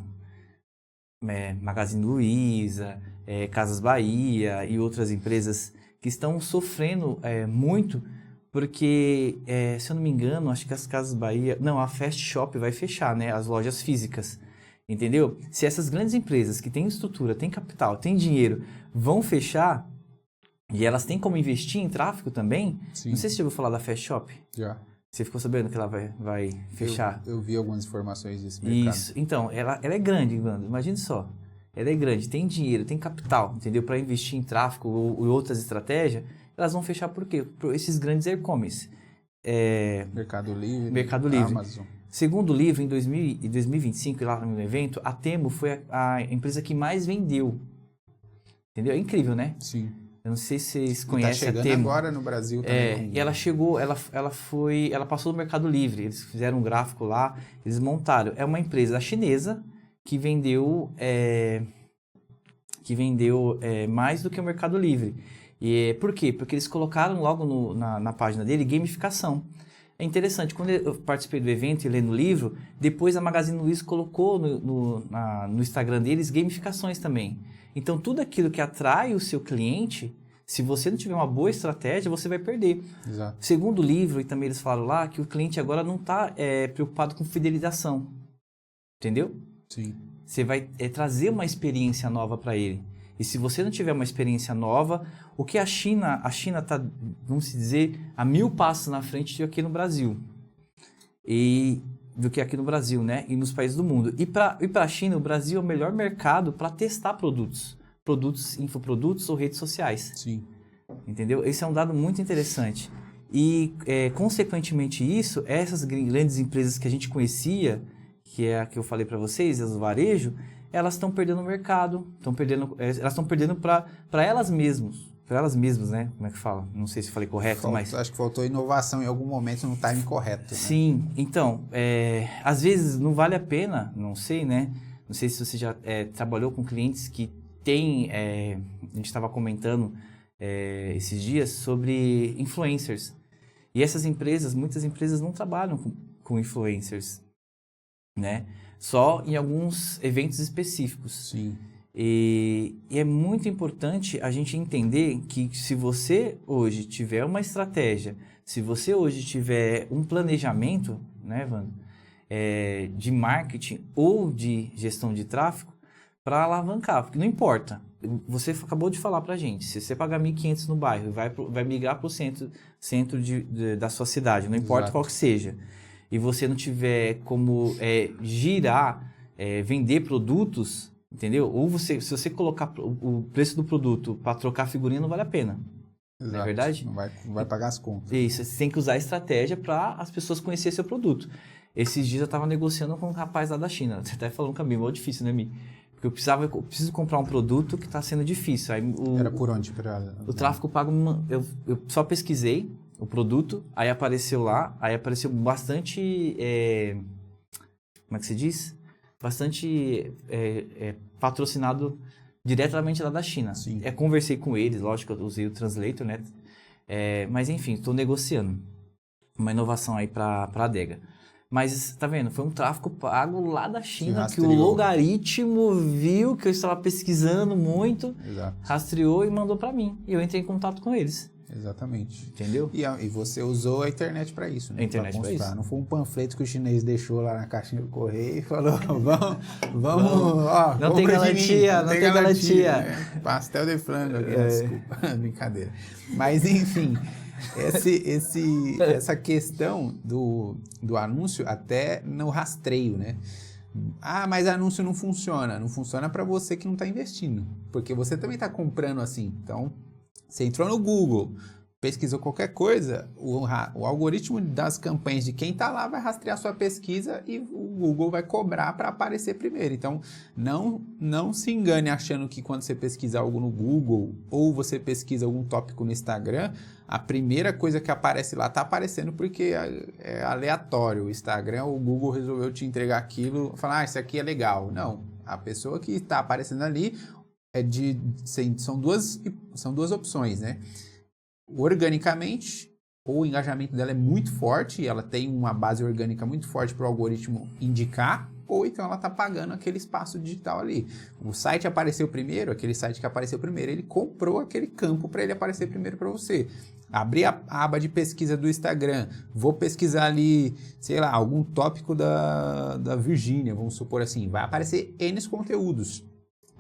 Magazine Luiza, Casas Bahia e outras empresas que estão sofrendo muito, porque, se eu não me engano, acho que as Casas Bahia... Não, a Fast Shop vai fechar, né? As lojas físicas, entendeu? Se essas grandes empresas que têm estrutura, têm capital, têm dinheiro, vão fechar, e elas têm como investir em tráfego também, Sim. Não sei se você já ouviu falar da Fast Shop. Já. Você ficou sabendo que ela vai fechar? Eu vi algumas informações desse mercado. Isso. Então, ela é grande, Evandro. Imagine só. Ela é grande, tem dinheiro, tem capital, entendeu? Para investir em tráfego ou outras estratégias, elas vão fechar por quê? Por esses grandes e-commerce. Mercado Livre. Mercado Livre. Amazon. Segundo o livro, em 2025, lá no evento, a Temu foi a empresa que mais vendeu. Entendeu? É incrível, né? Sim. Eu não sei se vocês Tá conhecem a chegando Temu. agora no Brasil também. E ela chegou, ela passou no Mercado Livre. Eles fizeram um gráfico lá, eles montaram. É uma empresa chinesa que vendeu mais do que o Mercado Livre. E por quê? Porque eles colocaram logo na página dele gamificação. É interessante, quando eu participei do evento e lendo o livro, depois a Magazine Luiza colocou no Instagram deles gamificações também. Então, tudo aquilo que atrai o seu cliente, se você não tiver uma boa estratégia, você vai perder. Exato. Segundo o livro, e também eles falam lá, que o cliente agora não está preocupado com fidelização. Entendeu? Sim. Você vai trazer uma experiência nova para ele. E se você não tiver uma experiência nova, o que a China está, vamos dizer, a 1000 passos na frente de aqui no Brasil. Do que aqui no Brasil, né? E nos países do mundo. E para a China, o Brasil é o melhor mercado para testar produtos. Infoprodutos ou redes sociais. Sim. Entendeu? Esse é um dado muito interessante. E, consequentemente isso, essas grandes empresas que a gente conhecia, que é a que eu falei para vocês, as do varejo, elas estão perdendo o mercado, elas estão perdendo para elas mesmas. Para elas mesmas, né? Como é que fala? Não sei se falei correto, mas... Acho que faltou inovação em algum momento no time correto, né? Sim, então, às vezes não vale a pena, não sei, né? Não sei se você já trabalhou com clientes que têm... a gente estava comentando esses dias sobre influencers. E essas empresas, muitas empresas não trabalham com influencers, né? Só em alguns eventos específicos. Sim. E é muito importante a gente entender que se você hoje tiver uma estratégia, se você hoje tiver um planejamento, né, Wanda, de marketing ou de gestão de tráfego, para alavancar, porque não importa. Você acabou de falar para a gente, se você pagar 1.500 no bairro e vai migrar para o centro da sua cidade, não importa qual que seja, e você não tiver como girar, vender produtos, entendeu? Ou se você colocar o preço do produto para trocar figurinha, não vale a pena. Exato. Não é verdade? Não vai pagar as contas. Isso, você tem que usar a estratégia para as pessoas conhecerem seu produto. Esses dias eu estava negociando com um rapaz lá da China. Você até falou um caminho muito difícil, né, Mi? Porque eu preciso comprar um produto que está sendo difícil. Aí, Era por onde? O tráfego pago, eu só pesquisei o produto, aí apareceu lá, aí apareceu bastante, como é que se diz? Bastante patrocinado diretamente lá da China. Sim. Conversei com eles, lógico, eu usei o Translator, né? Mas enfim, estou negociando uma inovação aí para a adega. Mas, tá vendo? Foi um tráfego pago lá da China, que o logaritmo viu que eu estava pesquisando muito, Exato. Rastreou e mandou para mim. E eu entrei em contato com eles. Exatamente. Entendeu? E você usou a internet para isso, né? A internet para isso. Não foi um panfleto que o chinês deixou lá na caixinha do correio e falou, vamos, ó, não tem garantia, não tem garantia. Né? Pastel de frango, desculpa, brincadeira. Mas, enfim, essa questão do anúncio até no rastreio, né? Ah, mas anúncio não funciona. Não funciona para você que não está investindo, porque você também está comprando assim, então... Você entrou no Google, pesquisou qualquer coisa, o algoritmo das campanhas de quem está lá vai rastrear sua pesquisa e o Google vai cobrar para aparecer primeiro. Então, não se engane achando que quando você pesquisa algo no Google ou você pesquisa algum tópico no Instagram, a primeira coisa que aparece lá está aparecendo porque é aleatório. O Instagram ou o Google resolveu te entregar aquilo, falar, isso aqui é legal. Não, a pessoa que está aparecendo ali... são duas opções, né? Organicamente, ou o engajamento dela é muito forte, e ela tem uma base orgânica muito forte para o algoritmo indicar, ou então ela está pagando aquele espaço digital ali. O site apareceu primeiro, aquele site que apareceu primeiro, ele comprou aquele campo para ele aparecer primeiro para você. Abri a aba de pesquisa do Instagram, vou pesquisar ali, sei lá, algum tópico da Virgínia, vamos supor assim, vai aparecer N conteúdos.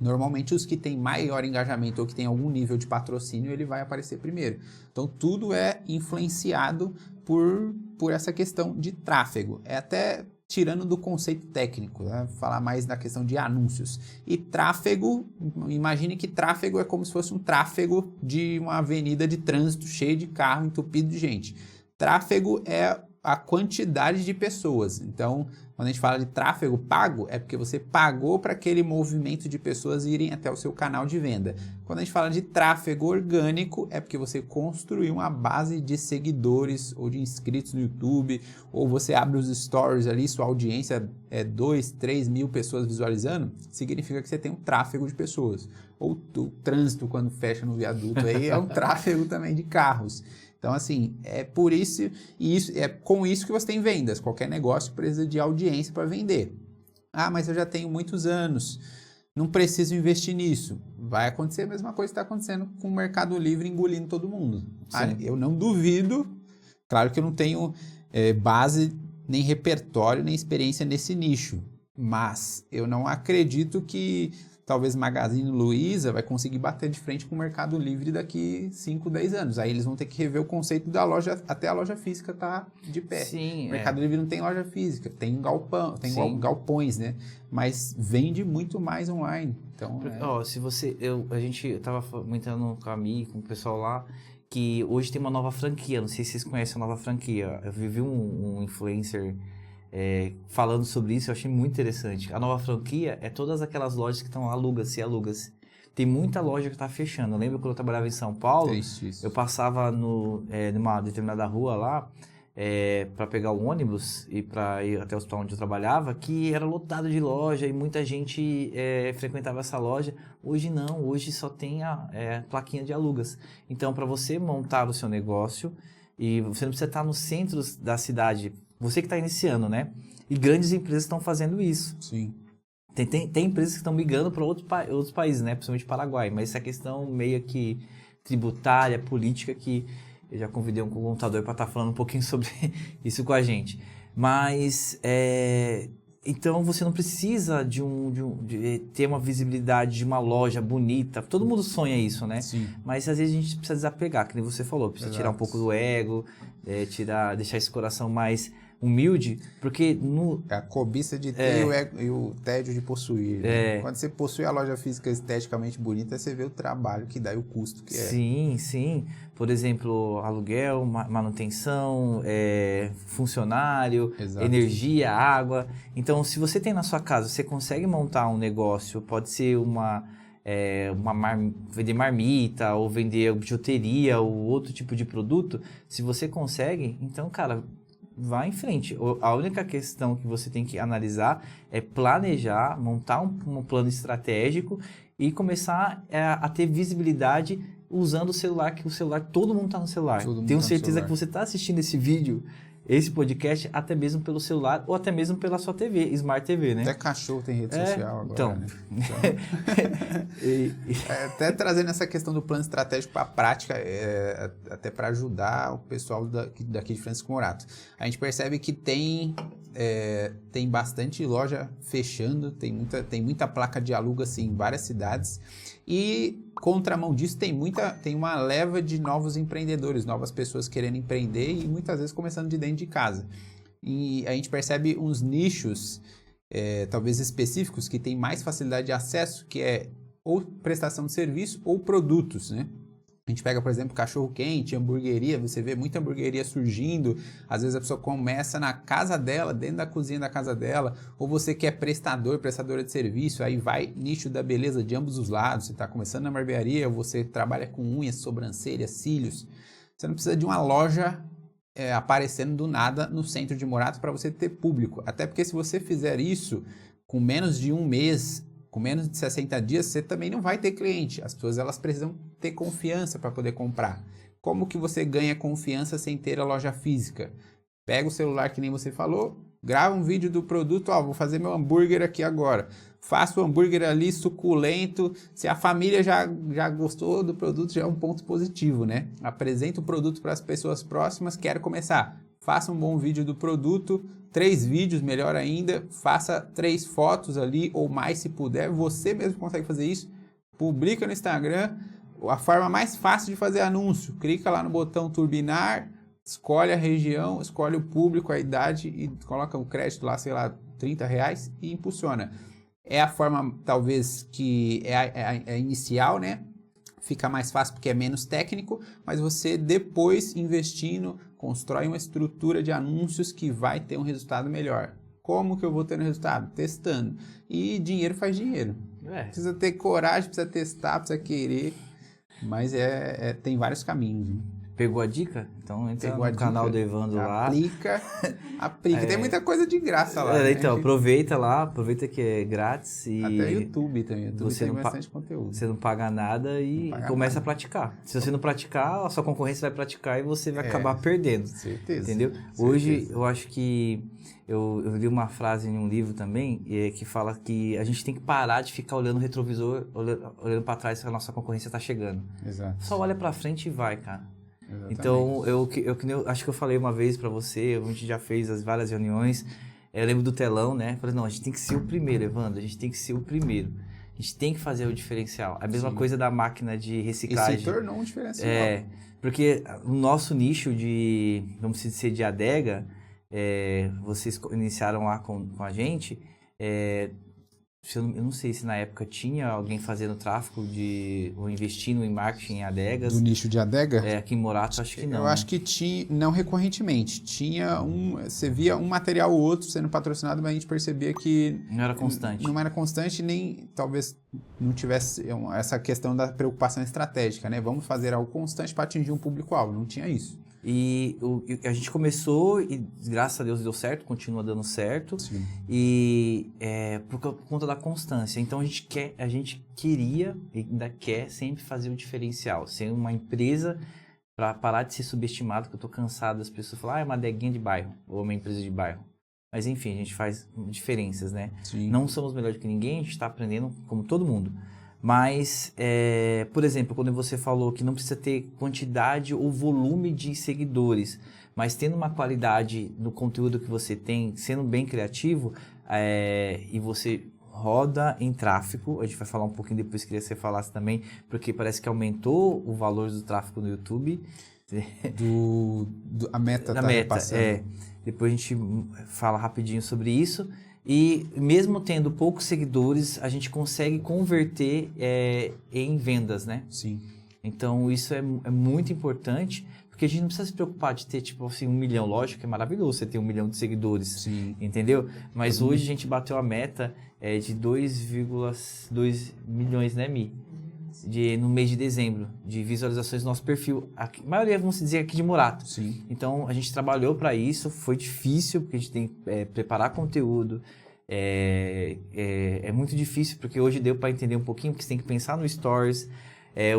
Normalmente os que têm maior engajamento ou que tem algum nível de patrocínio, ele vai aparecer primeiro. Então tudo é influenciado por essa questão de tráfego. É até tirando do conceito técnico, né? Falar mais da questão de anúncios. E tráfego, imagine que tráfego é como se fosse um tráfego de uma avenida de trânsito cheio de carro, entupido de gente. Tráfego é a quantidade de pessoas. Então, quando a gente fala de tráfego pago, é porque você pagou para aquele movimento de pessoas irem até o seu canal de venda. Quando a gente fala de tráfego orgânico, é porque você construiu uma base de seguidores ou de inscritos no YouTube, ou você abre os stories ali, sua audiência é 2, 3 mil pessoas visualizando, significa que você tem um tráfego de pessoas. Ou o trânsito, quando fecha no viaduto, aí é um tráfego também de carros. Então, assim, é por isso, e isso, é com isso que você tem vendas. Qualquer negócio precisa de audiência para vender. Ah, mas eu já tenho muitos anos, não preciso investir nisso. Vai acontecer a mesma coisa que está acontecendo com o Mercado Livre engolindo todo mundo. Ah, eu não duvido, claro que eu não tenho base, nem repertório, nem experiência nesse nicho, mas eu não acredito que talvez Magazine Luiza vai conseguir bater de frente com o Mercado Livre daqui 5, 10 anos. Aí eles vão ter que rever o conceito da loja, até a loja física estar de pé. Sim, o Mercado Livre não tem loja física, tem galpão, tem galpões, né? Mas vende muito mais online. Então, se você, a gente tava comentando com a Mi, com o pessoal lá, que hoje tem uma nova franquia. Não sei se vocês conhecem a nova franquia. Eu vi um influencer falando sobre isso, eu achei muito interessante. A nova franquia é todas aquelas lojas que estão aluga-se. Tem muita loja que está fechando. Eu lembro quando eu trabalhava em São Paulo, eu passava numa determinada rua lá para pegar o ônibus e para ir até o hospital onde eu trabalhava, que era lotado de loja e muita gente frequentava essa loja. Hoje não, hoje só tem a plaquinha de alugas. Então, para você montar o seu negócio, e você não precisa estar no centro da cidade, você que está iniciando, né? E grandes empresas estão fazendo isso. Sim. Tem empresas que estão migrando para outros países, né? Principalmente Paraguai. Mas essa questão meio que tributária, política, que eu já convidei um contador para estar falando um pouquinho sobre isso com a gente. Mas, então, você não precisa de ter uma visibilidade de uma loja bonita. Todo mundo sonha isso, né? Sim. Mas, às vezes, a gente precisa desapegar, que nem você falou. Precisa tirar um pouco do ego, deixar esse coração mais humilde, porque a cobiça de ter e o tédio de possuir. Né? Quando você possui a loja física esteticamente bonita, você vê o trabalho que dá e o custo que é. Sim. Por exemplo, aluguel, manutenção, funcionário, Exato. Energia, água. Então, se você tem na sua casa, você consegue montar um negócio, pode ser vender marmita ou vender bijuteria ou outro tipo de produto. Se você consegue, então, cara, vá em frente. A única questão que você tem que analisar é planejar, montar um plano estratégico e começar a ter visibilidade usando o celular, que o celular, todo mundo está no celular. Tenho certeza que você está assistindo esse vídeo, esse podcast, até mesmo pelo celular ou até mesmo pela sua TV, Smart TV, né? Até cachorro tem rede social agora, então. né? Até trazendo essa questão do plano estratégico para a prática, até para ajudar o pessoal daqui de Francisco Morato. A gente percebe que tem bastante loja fechando, tem muita placa de aluga assim, em várias cidades. E contramão disso tem uma leva de novos empreendedores, novas pessoas querendo empreender e muitas vezes começando de dentro de casa. E a gente percebe uns nichos, talvez específicos, que tem mais facilidade de acesso, que é ou prestação de serviço ou produtos, né? A gente pega, por exemplo, cachorro-quente, hamburgueria, você vê muita hamburgueria surgindo, às vezes a pessoa começa na casa dela, dentro da cozinha da casa dela, ou você quer prestadora de serviço, aí vai nicho da beleza de ambos os lados, você está começando na barbearia, você trabalha com unhas, sobrancelhas, cílios, você não precisa de uma loja aparecendo do nada no centro de Morato para você ter público, até porque se você fizer isso com menos de um mês, com menos de 60 dias, você também não vai ter cliente. As pessoas elas precisam ter confiança para poder comprar. Como que você ganha confiança sem ter a loja física? Pega o celular que nem você falou, grava um vídeo do produto, vou fazer meu hambúrguer aqui agora. Faça o hambúrguer ali suculento. Se a família já gostou do produto, já é um ponto positivo, né? Apresenta o produto para as pessoas próximas, quero começar. Faça um bom vídeo do produto, 3 vídeos, melhor ainda, faça 3 fotos ali, ou mais se puder, você mesmo consegue fazer isso, publica no Instagram, a forma mais fácil de fazer anúncio, clica lá no botão turbinar, escolhe a região, escolhe o público, a idade e coloca o crédito lá, sei lá, R$30 e impulsiona. É a forma, talvez, que é a inicial, né? fica mais fácil porque é menos técnico, mas você depois investindo, constrói uma estrutura de anúncios que vai ter um resultado melhor. Como que eu vou ter um resultado? Testando. E dinheiro faz dinheiro. Precisa ter coragem, precisa testar, precisa querer, mas tem vários caminhos. Né? Pegou a dica? Então entra Pegou no canal do Evandro lá. Aplica. Tem muita coisa de graça lá. Então, aproveita lá, aproveita que é grátis. E até YouTube também. YouTube você tem não bastante conteúdo. Você não paga nada e começa a praticar. Se você não praticar, a sua concorrência vai praticar e você vai acabar perdendo. Certeza. Entendeu? Certeza. Hoje, eu acho que eu li uma frase em um livro também que fala que a gente tem que parar de ficar olhando o retrovisor, olhando para trás se a nossa concorrência está chegando. Exato. Só olha para frente e vai, cara. Exatamente. Então, eu acho que eu falei uma vez pra você, a gente já fez várias reuniões, eu lembro do telão, né? Falei, não, a gente tem que ser o primeiro, Evandro, a gente tem que ser o primeiro. A gente tem que fazer o diferencial. A mesma coisa da máquina de reciclagem. E se tornou um diferencial. Porque o nosso nicho de, vamos dizer, de adega, vocês iniciaram lá com a gente, eu não sei se na época tinha alguém fazendo tráfego ou investindo em marketing em adegas. Do nicho de adega? Aqui em Morato, acho que não. Eu acho que tinha, não recorrentemente. Você via um material ou outro sendo patrocinado, mas a gente percebia que... Não era constante. Não era constante, nem talvez não tivesse essa questão da preocupação estratégica, né? Vamos fazer algo constante para atingir um público-alvo. Não tinha isso. E a gente começou e, graças a Deus, deu certo, continua dando certo. Sim. E por conta da constância. Então, a gente queria e ainda quer sempre fazer o diferencial. Ser uma empresa para parar de ser subestimado, que eu estou cansado das pessoas falarem, é uma adeguinha de bairro, ou uma empresa de bairro. Mas, enfim, a gente faz diferenças, né? Sim. Não somos melhor do que ninguém, a gente está aprendendo como todo mundo. Mas, por exemplo, quando você falou que não precisa ter quantidade ou volume de seguidores, mas tendo uma qualidade no conteúdo que você tem, sendo bem criativo, e você roda em tráfego, a gente vai falar um pouquinho depois, queria que você falasse também, porque parece que aumentou o valor do tráfego no YouTube. A meta está repassando. Depois a gente fala rapidinho sobre isso. E mesmo tendo poucos seguidores, a gente consegue converter em vendas, né? Sim. Então, isso é muito importante, porque a gente não precisa se preocupar de ter, tipo assim, 1 milhão. Lógico que é maravilhoso você ter 1 milhão de seguidores, Sim. entendeu? Mas hoje a gente bateu a meta de 2,2 milhões, né, Mi? No mês de dezembro, de visualizações do nosso perfil. A maioria, vamos dizer, aqui de Morato. Sim. Então, a gente trabalhou para isso, foi difícil, porque a gente tem que preparar conteúdo. É muito difícil, porque hoje deu para entender um pouquinho, porque você tem que pensar no Stories.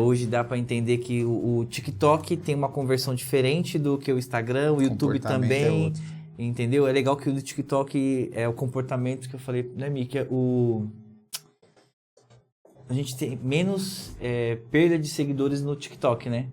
Hoje dá para entender que o TikTok tem uma conversão diferente do que o Instagram, o YouTube também. Entendeu? É legal que o TikTok é o comportamento que eu falei, né, Miki? A gente tem menos perda de seguidores no TikTok, né?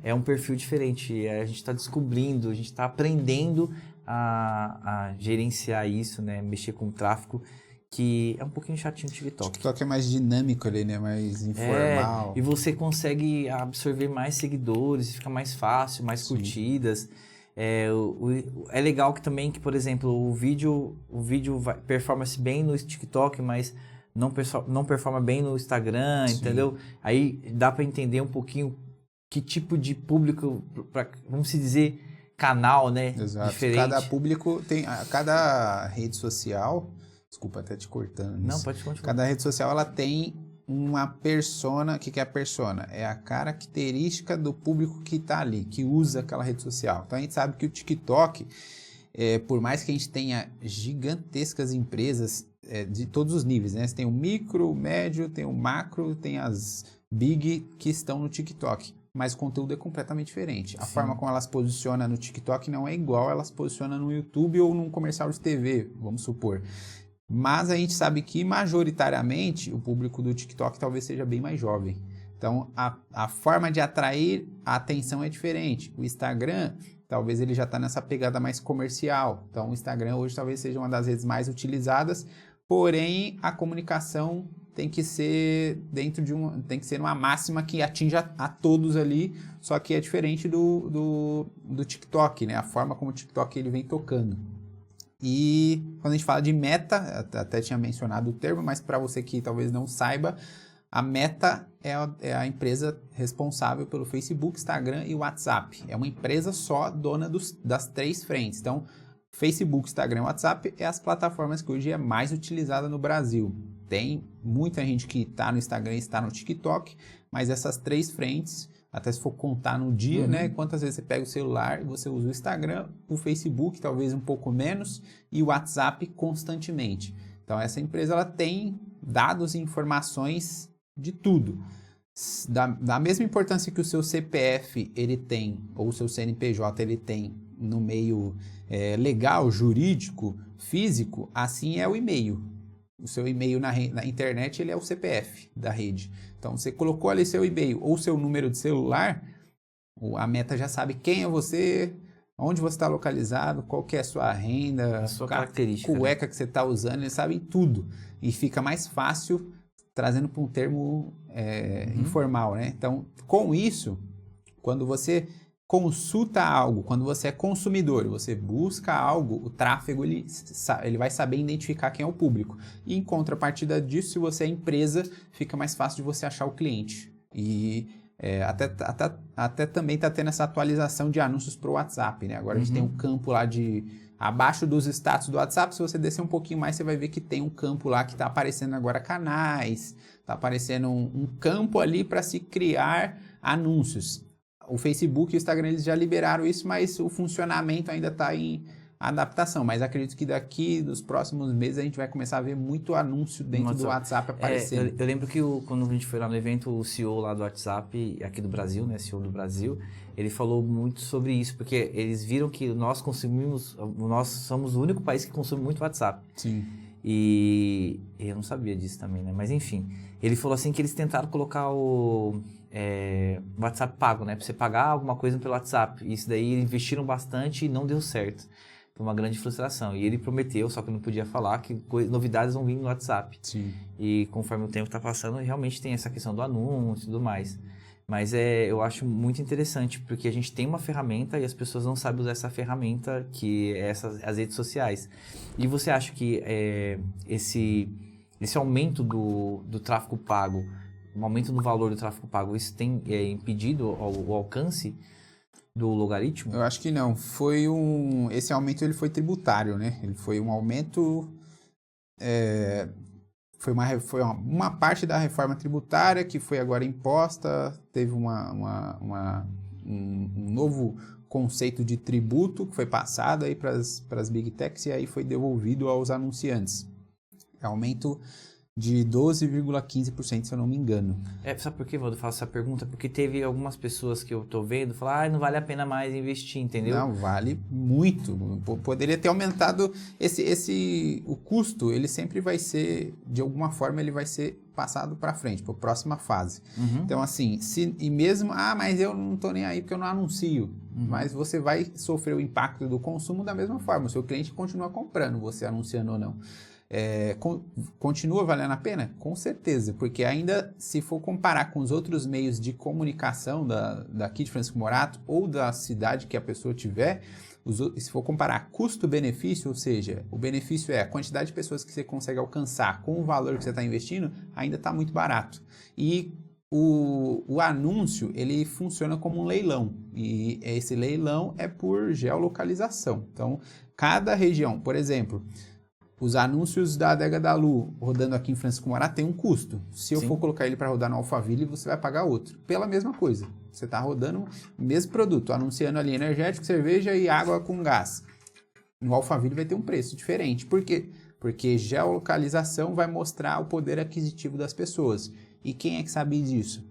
É um perfil diferente. A gente está descobrindo, a gente está aprendendo a gerenciar isso, né? Mexer com o tráfego, que é um pouquinho chatinho o TikTok. O TikTok é mais dinâmico ali, né? Mais informal. E você consegue absorver mais seguidores, fica mais fácil, mais Sim. curtidas. É legal que também, que, por exemplo, o vídeo performa-se bem no TikTok, mas não performa bem no Instagram, Sim. entendeu? Aí dá para entender um pouquinho que tipo de público, vamos dizer, canal, né? Exato. Diferente. Cada público tem... Cada rede social... Desculpa até te cortando. Não, pode continuar. Cada rede social, ela tem uma persona. O que é a persona? É a característica do público que está ali, que usa aquela rede social. Então, a gente sabe que o TikTok, por mais que a gente tenha gigantescas empresas de todos os níveis, né? Você tem o micro, o médio, tem o macro, tem as big que estão no TikTok. Mas o conteúdo é completamente diferente. A forma como elas posicionam no TikTok não é igual elas posicionam no YouTube ou num comercial de TV, vamos supor. Mas a gente sabe que, majoritariamente, o público do TikTok talvez seja bem mais jovem. Então, a forma de atrair a atenção é diferente. O Instagram, talvez ele já está nessa pegada mais comercial. Então, o Instagram hoje talvez seja uma das redes mais utilizadas, porém, a comunicação tem que ser tem que ser uma máxima que atinja a todos ali, só que é diferente do TikTok, né? A forma como o TikTok ele vem tocando. E quando a gente fala de meta, até tinha mencionado o termo, mas para você que talvez não saiba, A Meta é a empresa responsável pelo Facebook, Instagram e WhatsApp. É uma empresa só, dona das 3 frentes. Então, Facebook, Instagram e WhatsApp é as plataformas que hoje é mais utilizada no Brasil. Tem muita gente que está no Instagram e está no TikTok, mas essas 3 frentes, até se for contar no dia, né? Quantas vezes você pega o celular e você usa o Instagram, o Facebook talvez um pouco menos e o WhatsApp constantemente. Então essa empresa ela tem dados e informações de tudo. Da mesma importância que o seu CPF ele tem, ou o seu CNPJ ele tem no meio legal, jurídico, físico, assim é o e-mail. O seu e-mail na internet ele é o CPF da rede. Então você colocou ali seu e-mail ou seu número de celular, a Meta já sabe quem é você, onde você está localizado, qual que é a sua renda, a sua característica, cueca que você está usando, eles sabem tudo. E fica mais fácil trazendo para um termo informal, né? Então, com isso, quando você consulta algo, quando você é consumidor, você busca algo, o tráfego ele vai saber identificar quem é o público. E em contrapartida disso, se você é empresa, fica mais fácil de você achar o cliente. E até também está tendo essa atualização de anúncios para o WhatsApp, né? Agora a gente tem um campo lá abaixo dos status do WhatsApp, se você descer um pouquinho mais, você vai ver que tem um campo lá que está aparecendo agora canais, está aparecendo um campo ali para se criar anúncios. O Facebook e o Instagram eles já liberaram isso, mas o funcionamento ainda está em adaptação. Mas acredito que daqui dos próximos meses a gente vai começar a ver muito anúncio dentro do WhatsApp aparecendo. Eu lembro que quando a gente foi lá no evento, o CEO lá do WhatsApp, aqui do Brasil, né, CEO do Brasil, ele falou muito sobre isso, porque eles viram que nós somos o único país que consome muito WhatsApp. Sim. E eu não sabia disso também, né? Mas enfim, ele falou assim que eles tentaram colocar o WhatsApp pago, né? Pra você pagar alguma coisa pelo WhatsApp. Isso daí eles investiram bastante e não deu certo. Foi uma grande frustração. E ele prometeu, só que não podia falar, que novidades vão vir no WhatsApp. Sim. E conforme o tempo está passando, realmente tem essa questão do anúncio e tudo mais. Mas eu acho muito interessante, porque a gente tem uma ferramenta e as pessoas não sabem usar essa ferramenta, que é as redes sociais. E você acha que esse aumento do tráfego pago, o aumento do valor do tráfego pago, isso tem impedido o alcance do logaritmo? Eu acho que não. Esse aumento ele foi tributário, né? Ele foi um aumento... Foi uma parte da reforma tributária que foi agora imposta, teve um novo conceito de tributo que foi passado aí para as Big Techs e aí foi devolvido aos anunciantes. É aumento de 12,15%, se eu não me engano. Sabe por que eu faço essa pergunta? Porque teve algumas pessoas que eu tô vendo falar, não vale a pena mais investir, entendeu? Não, vale muito. Poderia ter aumentado o custo, ele sempre vai ser, de alguma forma, ele vai ser passado para frente, para a próxima fase. Então, assim, mas eu não tô nem aí porque eu não anuncio. Mas você vai sofrer o impacto do consumo da mesma forma. O seu cliente continua comprando, você anunciando ou não. Continua valendo a pena? Com certeza, porque ainda se for comparar com os outros meios de comunicação daqui de Francisco Morato ou da cidade que a pessoa tiver, se for comparar custo-benefício, ou seja, o benefício é a quantidade de pessoas que você consegue alcançar com o valor que você está investindo, ainda está muito barato. E o anúncio, ele funciona como um leilão, e esse leilão é por geolocalização. Então, cada região, por exemplo... Os anúncios da Adega da Lu rodando aqui em Francisco Morato tem um custo. Se eu for colocar ele para rodar no Alphaville, você vai pagar outro. Pela mesma coisa. Você está rodando o mesmo produto, anunciando ali energético, cerveja e água com gás. No Alphaville vai ter um preço diferente. Por quê? Porque geolocalização vai mostrar o poder aquisitivo das pessoas. E quem é que sabe disso?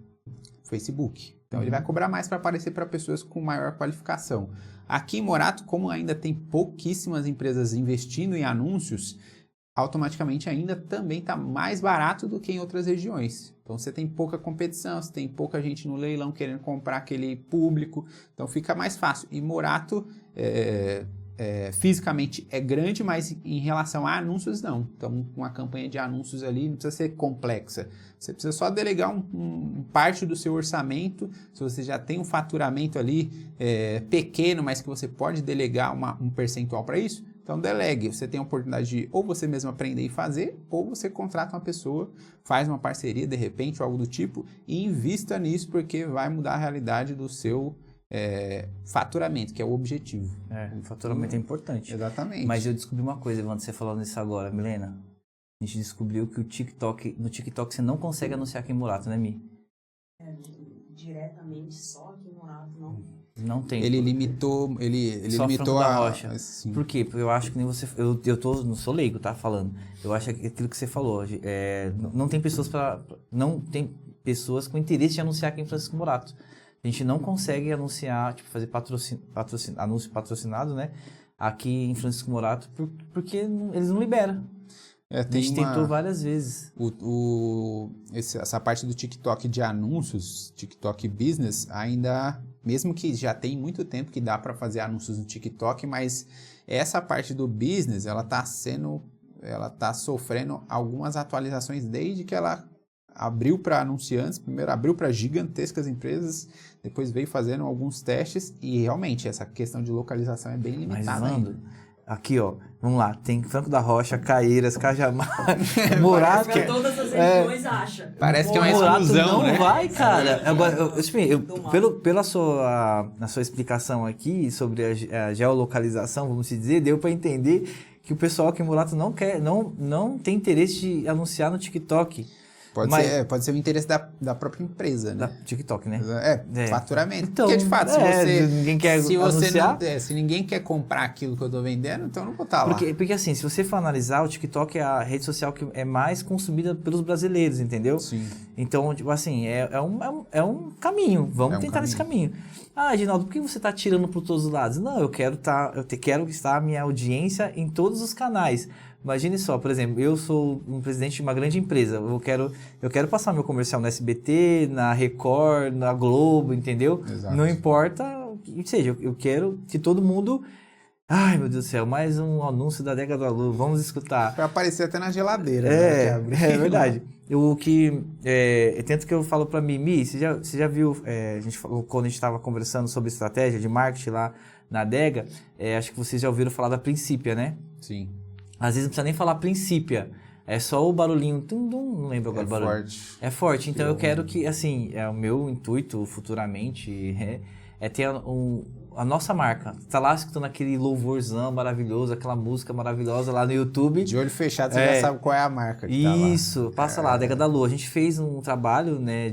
Facebook. Então ele vai cobrar mais para aparecer para pessoas com maior qualificação. Aqui em Morato, como ainda tem pouquíssimas empresas investindo em anúncios, automaticamente ainda também está mais barato do que em outras regiões. Então você tem pouca competição, você tem pouca gente no leilão querendo comprar aquele público, então fica mais fácil. E Morato fisicamente é grande, mas em relação a anúncios não. Então uma campanha de anúncios ali não precisa ser complexa. Você precisa só delegar parte do seu orçamento. Se você já tem um faturamento ali pequeno, mas que você pode delegar um percentual para isso, Então, delegue. Você tem a oportunidade de ou você mesmo aprender e fazer, ou você contrata uma pessoa, faz uma parceria, de repente, ou algo do tipo, e invista nisso, porque vai mudar a realidade do seu faturamento, que é o objetivo. O faturamento é importante. Exatamente. Mas eu descobri uma coisa, Evandro, você falando isso agora, Milena. A gente descobriu que no TikTok você não consegue anunciar aqui em Murato, né, Mi? Diretamente só aqui em Murato, não. Não tem. Ele limitou, Só limitou Franco da Rocha. Assim. Por quê? Porque eu acho que nem você. Não sou leigo, tá? Falando. Eu acho que aquilo que você falou. Não tem pessoas não tem pessoas com interesse de anunciar aqui em Francisco Murato. A gente não consegue anunciar, tipo, fazer anúncio patrocinado, né? Aqui em Francisco Murato, porque eles não liberam. A gente tentou várias vezes. Essa parte do TikTok de anúncios, TikTok Business, ainda, mesmo que já tem muito tempo que dá para fazer anúncios no TikTok, mas essa parte do business, ela tá sofrendo algumas atualizações desde que ela abriu para anunciantes, primeiro abriu para gigantescas empresas, depois veio fazendo alguns testes e realmente essa questão de localização é bem limitada ainda. Aqui, ó, vamos lá, tem Franco da Rocha, Caeiras, Cajamar, Murato. Todas as regiões acha. Parece que é uma Murato exclusão, não né? vai, cara. Agora, pela sua explicação aqui sobre a geolocalização, vamos dizer, deu para entender que o pessoal aqui em Murato não tem interesse de anunciar no TikTok. Pode ser o interesse da própria empresa, né? Da TikTok, né? Faturamento. Então, porque, de fato, ninguém quer anunciar. Se ninguém quer comprar aquilo que eu tô vendendo, então eu não vou estar lá. Porque assim, se você for analisar, o TikTok é a rede social que é mais consumida pelos brasileiros, entendeu? Sim. Então, tipo assim, é um caminho. Vamos tentar nesse caminho. Ah, Ginaldo, por que você está tirando por todos os lados? Não, eu quero estar a minha audiência em todos os canais. Imagine só, por exemplo, eu sou um presidente de uma grande empresa, eu quero passar meu comercial no SBT, na Record, na Globo, entendeu? Exato. Não importa o que seja, eu quero que todo mundo... Ai, meu Deus do céu, mais um anúncio da Adega da Lu, vamos escutar. Vai aparecer até na geladeira. É verdade. Tanto que eu falo pra Mimi, você já viu, quando a gente estava conversando sobre estratégia de marketing lá na Adega, acho que vocês já ouviram falar da Princípia, né? Sim. Às vezes não precisa nem falar Princípia, é só o barulhinho, não lembro agora o barulho. Forte. É forte, então eu quero que, assim, o meu intuito futuramente é ter a nossa marca. Tá lá escutando aquele louvorzão maravilhoso, aquela música maravilhosa lá no YouTube. De olho fechado, você já sabe qual é a marca que tá lá. Isso, passa lá, Adega da Lu. A gente fez um trabalho, né,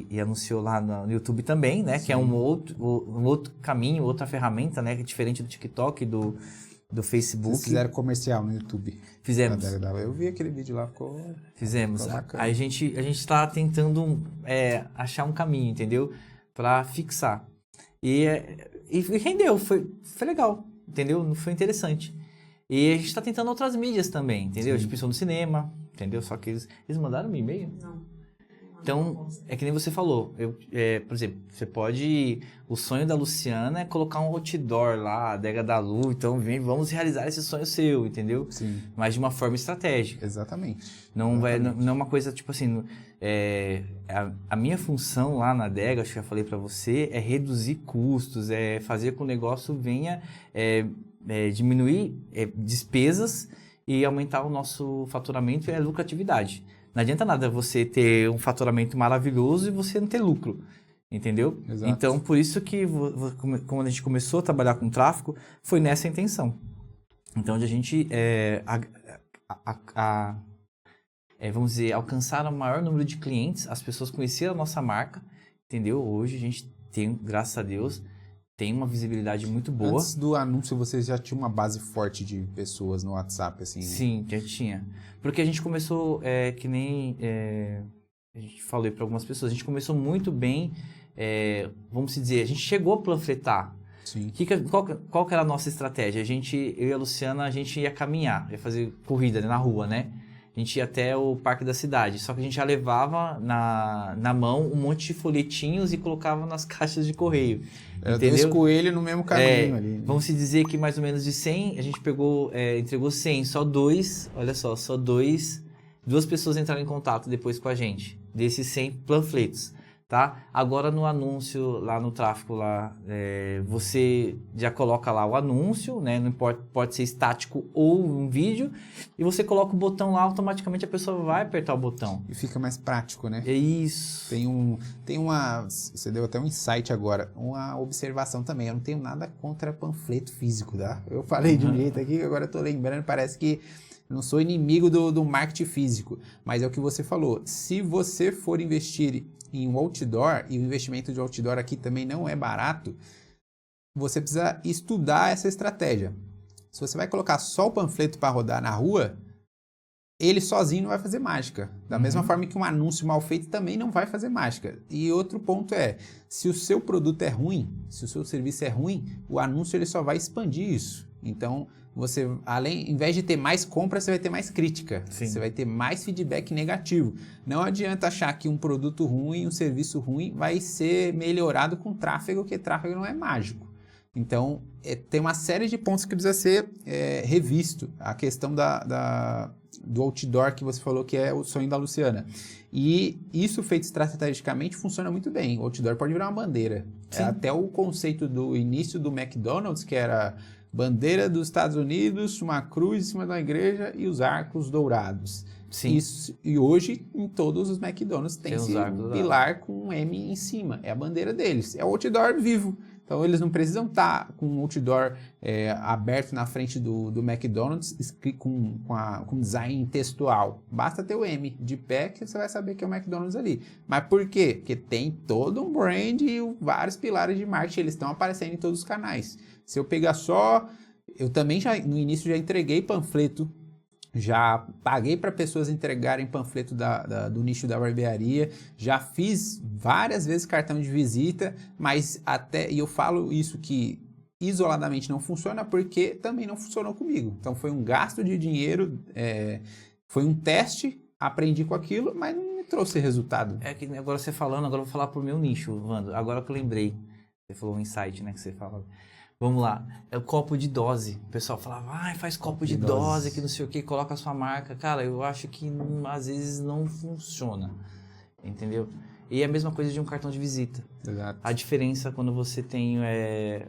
e anunciou lá no YouTube também, né, que é um outro caminho, outra ferramenta, né, que é diferente do TikTok, do Facebook. Vocês fizeram comercial no YouTube. Fizemos. Eu vi aquele vídeo lá, ficou bacana. Aí a gente está tentando achar um caminho, entendeu? Para fixar. E rendeu, foi legal, entendeu? Foi interessante. E a gente está tentando outras mídias também, entendeu? Sim. A gente pensou no cinema, entendeu? Só que eles mandaram um e-mail. Não. Então, é que nem você falou. Por exemplo, você pode... O sonho da Luciana é colocar um outdoor lá, a Adega da Lu. Então, vamos realizar esse sonho seu, entendeu? Sim. Mas de uma forma estratégica. Exatamente. Não é uma coisa, tipo assim... A minha função lá na Adega, acho que já falei para você, é reduzir custos, é fazer com que o negócio venha diminuir despesas e aumentar o nosso faturamento e a lucratividade. Não adianta nada você ter um faturamento maravilhoso e você não ter lucro, entendeu? Exato. Então, por isso que quando a gente começou a trabalhar com tráfego, foi nessa intenção. Então, a gente, vamos dizer, alcançar o maior número de clientes, as pessoas conheceram a nossa marca, entendeu? Hoje a gente tem, graças a Deus, tem uma visibilidade muito boa. Antes do anúncio, vocês já tinham uma base forte de pessoas no WhatsApp, assim? Sim, já tinha. Porque a gente começou, que nem a gente falou para algumas pessoas, a gente começou muito bem, vamos dizer, a gente chegou a panfletar. Sim. Qual que era a nossa estratégia? Eu e a Luciana, a gente ia caminhar, ia fazer corrida, né, na rua, né? A gente ia até o parque da cidade, só que a gente já levava na mão um monte de folhetinhos e colocava nas caixas de correio. Era entendeu? 2 coelhos no mesmo caminho ali. Né? Vamos dizer que mais ou menos de 100, a gente entregou 100, só 2, olha só, duas pessoas entraram em contato depois com a gente, desses 100 panfletos, tá? Agora no anúncio, lá no tráfego, lá, você já coloca lá o anúncio, né? Não importa, pode ser estático ou um vídeo, e você coloca o botão lá, automaticamente a pessoa vai apertar o botão. E fica mais prático, né? É isso. Você deu até um insight agora, uma observação também. Eu não tenho nada contra panfleto físico, tá? Eu falei de um jeito aqui que agora eu tô lembrando, parece que eu não sou inimigo do marketing físico, mas é o que você falou. Se você for investir em um outdoor, e o investimento de outdoor aqui também não é barato, você precisa estudar essa estratégia. Se você vai colocar só o panfleto para rodar na rua, ele sozinho não vai fazer mágica. Da mesma forma que um anúncio mal feito também não vai fazer mágica. E outro ponto é, se o seu produto é ruim, se o seu serviço é ruim, o anúncio ele só vai expandir isso. Então, você, em vez de ter mais compra, você vai ter mais crítica. Sim. Você vai ter mais feedback negativo. Não adianta achar que um produto ruim, um serviço ruim vai ser melhorado com tráfego, porque tráfego não é mágico. Então, tem uma série de pontos que precisa ser revisto. A questão do outdoor que você falou que é o sonho da Luciana. E isso feito estrategicamente funciona muito bem. O outdoor pode virar uma bandeira. Até o conceito do início do McDonald's, que era bandeira dos Estados Unidos, uma cruz em cima da igreja e os arcos dourados. Sim. Isso, e hoje, em todos os McDonald's, tem esse pilar com um M em cima. É a bandeira deles. É o outdoor vivo. Então, eles não precisam estar com um outdoor aberto na frente do McDonald's com design textual. Basta ter o M de pé que você vai saber que é o McDonald's ali. Mas por quê? Porque tem todo um brand e vários pilares de marketing. Eles estão aparecendo em todos os canais. Se eu pegar só... Eu também no início já entreguei panfleto. Já paguei para pessoas entregarem panfleto do nicho da barbearia, já fiz várias vezes cartão de visita, mas e eu falo isso que isoladamente não funciona porque também não funcionou comigo. Então foi um gasto de dinheiro, foi um teste, aprendi com aquilo, mas não me trouxe resultado. É que agora você falando, agora eu vou falar pro meu nicho, Wando. Agora que eu lembrei, você falou um insight, né, que você fala... Vamos lá, é o copo de dose. O pessoal falava, faz copo de dose, que não sei o que, coloca a sua marca. Cara, eu acho que às vezes não funciona, entendeu? E é a mesma coisa de um cartão de visita. Exato. A diferença quando você tem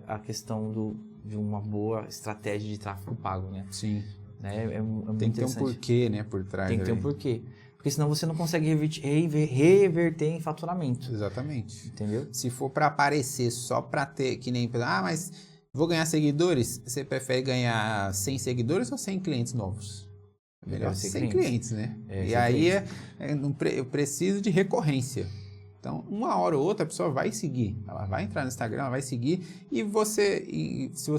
a questão de uma boa estratégia de tráfego pago, né? Sim. É muito tem que ter um porquê, né, por trás. Tem que ter um porquê. Porque senão você não consegue reverter em faturamento. Exatamente. Entendeu? Se for para aparecer só para ter, que nem... mas... Vou ganhar seguidores? Você prefere ganhar 100 seguidores ou 100 clientes novos? Melhor 100 clientes, né? E aí eu preciso de recorrência. Então, uma hora ou outra a pessoa vai seguir. Ela vai entrar no Instagram, ela vai seguir. Se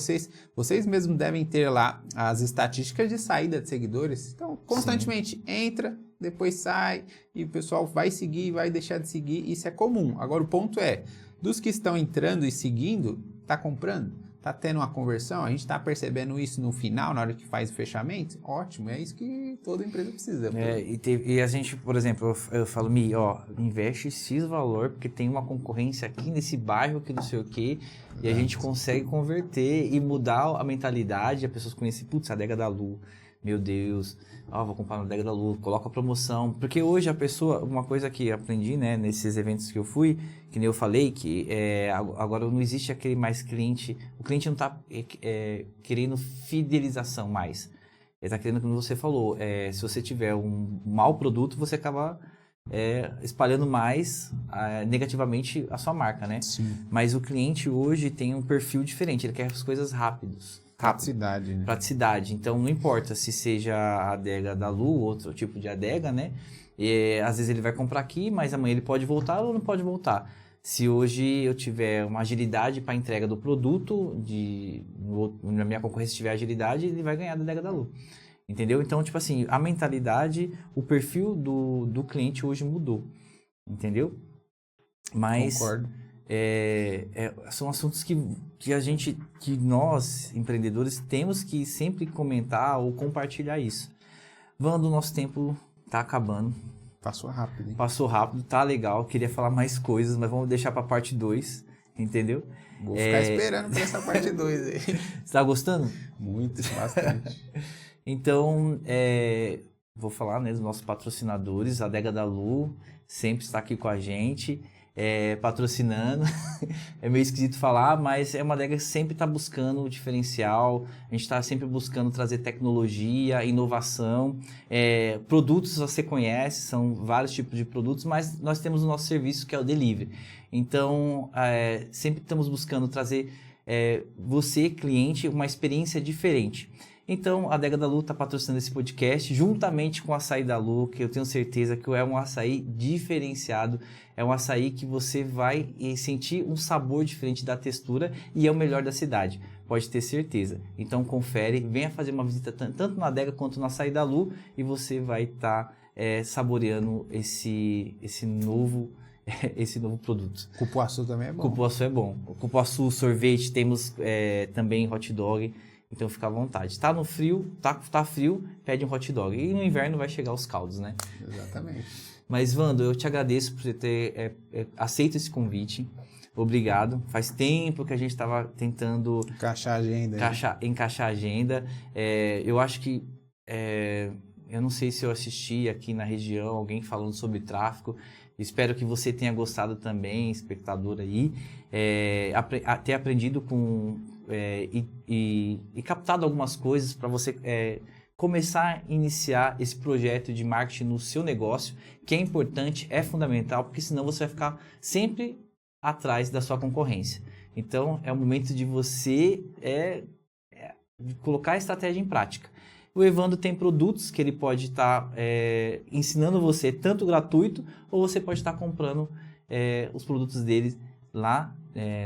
vocês mesmos devem ter lá as estatísticas de saída de seguidores. Então, constantemente entra, depois sai e o pessoal vai seguir, vai deixar de seguir. Isso é comum. Agora, o ponto é, dos que estão entrando e seguindo, tá comprando? Tá tendo uma conversão? A gente está percebendo isso no final, na hora que faz o fechamento? Ótimo, é isso que toda empresa precisa. E a gente, por exemplo, eu falo, investe X valor, porque tem uma concorrência aqui nesse bairro que não sei o quê, e a gente consegue converter e mudar a mentalidade, as pessoas conhecem, putz, a Adega da Lu, meu Deus, vou comprar na Adega da Lu, coloca a promoção. Porque hoje a pessoa, uma coisa que eu aprendi, né, nesses eventos que eu fui, que nem eu falei, que agora não existe aquele mais cliente, o cliente não está querendo fidelização mais. Ele está querendo, como você falou, se você tiver um mau produto, você acaba espalhando mais negativamente a sua marca, né? Sim. Mas o cliente hoje tem um perfil diferente, ele quer as coisas rápidas. Praticidade, né? Praticidade. Então, não importa se seja a adega da Lu, outro tipo de adega, né? Às vezes ele vai comprar aqui, mas amanhã ele pode voltar ou não pode voltar. Se hoje eu tiver uma agilidade para a entrega do produto, na minha concorrência tiver agilidade, ele vai ganhar da adega da Lu. Entendeu? Então, tipo assim, a mentalidade, o perfil do cliente hoje mudou. Entendeu? Mas... Concordo. São assuntos que nós, empreendedores, temos que sempre comentar ou compartilhar isso. Wando, o nosso tempo tá acabando. Passou rápido, hein? Passou rápido, tá legal. Queria falar mais coisas, mas vamos deixar pra parte 2, entendeu? Vou ficar esperando pra essa parte 2 aí. Você tá gostando? Muito, bastante. Então, vou falar, né, dos nossos patrocinadores. A Adega da Lu sempre está aqui com a gente. patrocinando. É meio esquisito falar, mas é uma adega que sempre está buscando o diferencial, a gente está sempre buscando trazer tecnologia, inovação, produtos você conhece, são vários tipos de produtos, mas nós temos o nosso serviço que é o delivery. Então, sempre estamos buscando trazer você, cliente, uma experiência diferente. Então, a Adega da Lu está patrocinando esse podcast, juntamente com o Açaí da Lu, que eu tenho certeza que é um açaí diferenciado, é um açaí que você vai sentir um sabor diferente da textura e é o melhor da cidade, pode ter certeza. Então, confere, venha fazer uma visita tanto na Adega quanto no Açaí da Lu e você vai estar saboreando esse novo produto. Cupuaçu também é bom. Cupuaçu é bom. Cupuaçu, sorvete, temos também hot dog. Então fica à vontade. Tá no frio, tá frio, pede um hot dog. E no inverno vai chegar os caldos, né? Exatamente. Mas, Wando, eu te agradeço por você ter aceito esse convite. Obrigado. Faz tempo que a gente estava tentando Encaixar a agenda. Encaixar a agenda. Eu acho que... eu não sei se eu assisti aqui na região alguém falando sobre tráfego. Espero que você tenha gostado também, espectador aí. Ter aprendido e captado algumas coisas para você começar a iniciar esse projeto de marketing no seu negócio, que é importante, é fundamental, porque senão você vai ficar sempre atrás da sua concorrência. Então, é o momento de você colocar a estratégia em prática. O Evandro tem produtos que ele pode estar ensinando você, tanto gratuito, ou você pode estar comprando os produtos dele lá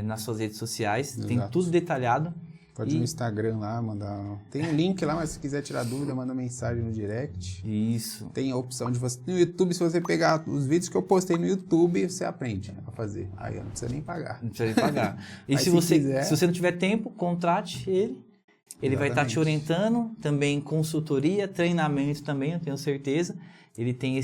nas suas redes sociais. Exato. Tem tudo detalhado. Pode ir no Instagram lá, mandar... Tem um link lá, mas se quiser tirar dúvida, manda mensagem no direct. Isso. Tem a opção de você... No YouTube, se você pegar os vídeos que eu postei no YouTube, você aprende a fazer. Aí não precisa nem pagar. Não precisa nem pagar. E Mas se você não tiver tempo, contrate ele. Ele vai estar te orientando, também consultoria, treinamento também, eu tenho certeza. Ele tem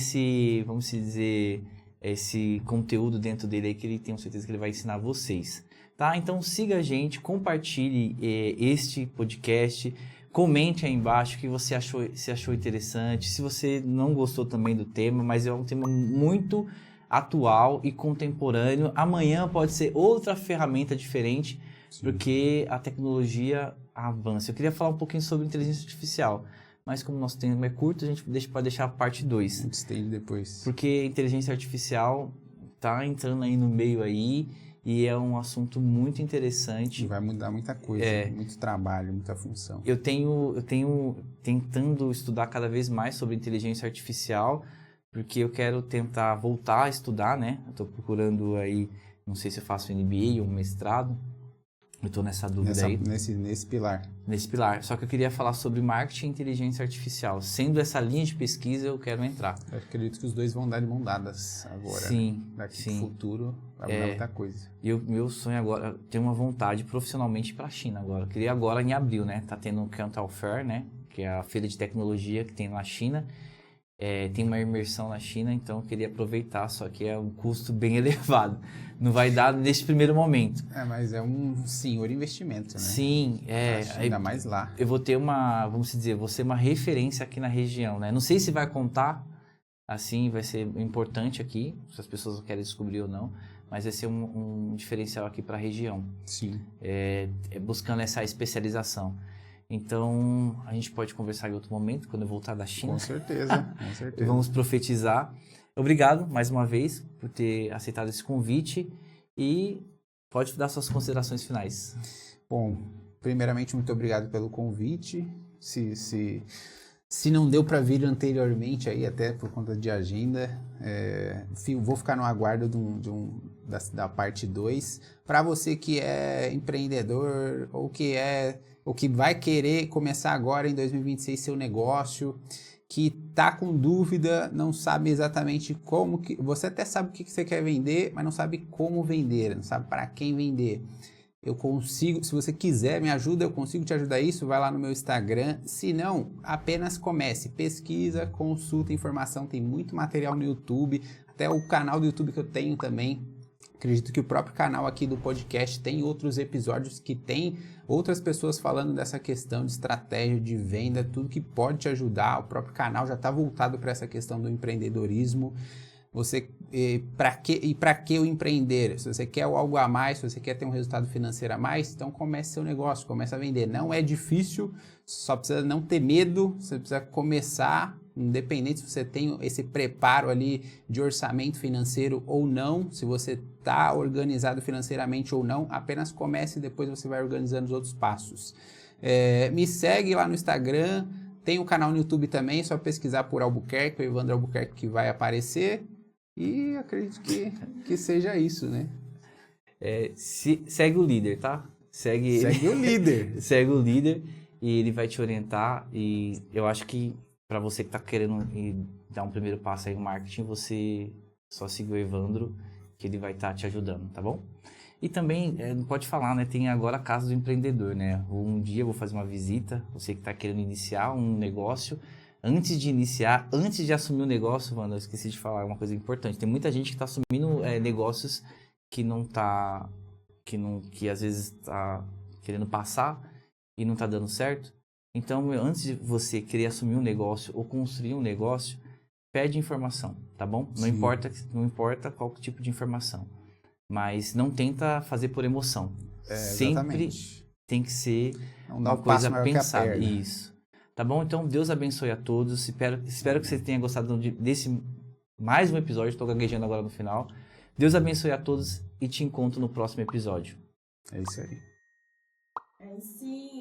vamos dizer, esse conteúdo dentro dele aí que ele tenho certeza que ele vai ensinar vocês. Tá? Então siga a gente, compartilhe este podcast, comente aí embaixo o que você achou interessante, se você não gostou também do tema, mas é um tema muito atual e contemporâneo. Amanhã pode ser outra ferramenta diferente, sim, porque a tecnologia avança. Eu queria falar um pouquinho sobre inteligência artificial, mas como nosso tempo é curto, a gente pode deixar a parte 2. A gente estende depois. Porque inteligência artificial tá entrando aí no meio aí e é um assunto muito interessante. E vai mudar muita coisa, muito trabalho, muita função. Eu tenho tentando estudar cada vez mais sobre inteligência artificial, porque eu quero tentar voltar a estudar, né? Eu tô procurando aí, não sei se eu faço MBA ou um mestrado. Eu estou nessa dúvida aí. Nesse pilar. Nesse pilar. Só que eu queria falar sobre marketing e inteligência artificial. Sendo essa linha de pesquisa, eu quero entrar. Eu acredito que os dois vão dar de mão dadas agora. Sim, Daqui sim. pro futuro vai mudar muita coisa. E o meu sonho agora, tenho uma vontade profissionalmente para a China agora. Eu queria agora em abril, né? Tá tendo o Canton Fair, né? Que é a feira de tecnologia que tem na China. Tem uma imersão na China, então eu queria aproveitar, só que é um custo bem elevado. Não vai dar nesse primeiro momento. Mas é um senhor investimento, né? Sim, ainda mais lá. Eu vou ter vou ser uma referência aqui na região, né? Não sei se vai contar, assim, vai ser importante aqui, se as pessoas querem descobrir ou não, mas vai ser um diferencial aqui para a região. Sim. Buscando essa especialização. Então, a gente pode conversar em outro momento, quando eu voltar da China. Com certeza, com certeza. Vamos profetizar. Obrigado, mais uma vez, por ter aceitado esse convite e pode dar suas considerações finais. Bom, primeiramente, muito obrigado pelo convite. Se não deu para vir anteriormente, aí até por conta de agenda, vou ficar no aguardo da parte 2. Para você que é empreendedor ou que vai querer começar agora em 2026 seu negócio, que tá com dúvida, não sabe exatamente como que... Você até sabe o que você quer vender, mas não sabe como vender, não sabe para quem vender. Eu consigo, se você quiser me ajuda, eu consigo te ajudar isso, vai lá no meu Instagram. Se não, apenas comece, pesquisa, consulta informação, tem muito material no YouTube, até o canal do YouTube que eu tenho também. Acredito que o próprio canal aqui do podcast tem outros episódios que tem outras pessoas falando dessa questão de estratégia de venda, tudo que pode te ajudar. O próprio canal já está voltado para essa questão do empreendedorismo. Para que o empreender? Se você quer algo a mais, se você quer ter um resultado financeiro a mais, então comece seu negócio, comece a vender. Não é difícil, só precisa não ter medo, você precisa começar, independente se você tem esse preparo ali de orçamento financeiro ou não, se você está organizado financeiramente ou não, apenas comece e depois você vai organizando os outros passos. Me segue lá no Instagram, tem o canal no YouTube também, só pesquisar por Albuquerque, o Evandro Albuquerque que vai aparecer. E acredito que seja isso, né? Segue o líder, tá? Segue o líder. Segue o líder e ele vai te orientar. E eu acho que para você que tá querendo dar um primeiro passo aí no marketing, você só siga o Evandro, que ele vai estar te ajudando, tá bom? E também, não pode falar, né? Tem agora a Casa do Empreendedor, né? Um dia eu vou fazer uma visita, você que tá querendo iniciar um negócio. Antes de assumir o negócio, mano, eu esqueci de falar uma coisa importante. Tem muita gente que está assumindo negócios que que às vezes está querendo passar e não está dando certo. Então, antes de você querer assumir um negócio ou construir um negócio, pede informação, tá bom? Não importa qual tipo de informação. Mas não tenta fazer por emoção. Sempre tem que ser uma coisa pensada. Isso. Tá bom? Então, Deus abençoe a todos. Espero que você tenha gostado desse mais um episódio. Estou gaguejando agora no final. Deus abençoe a todos e te encontro no próximo episódio. É isso aí. É sim.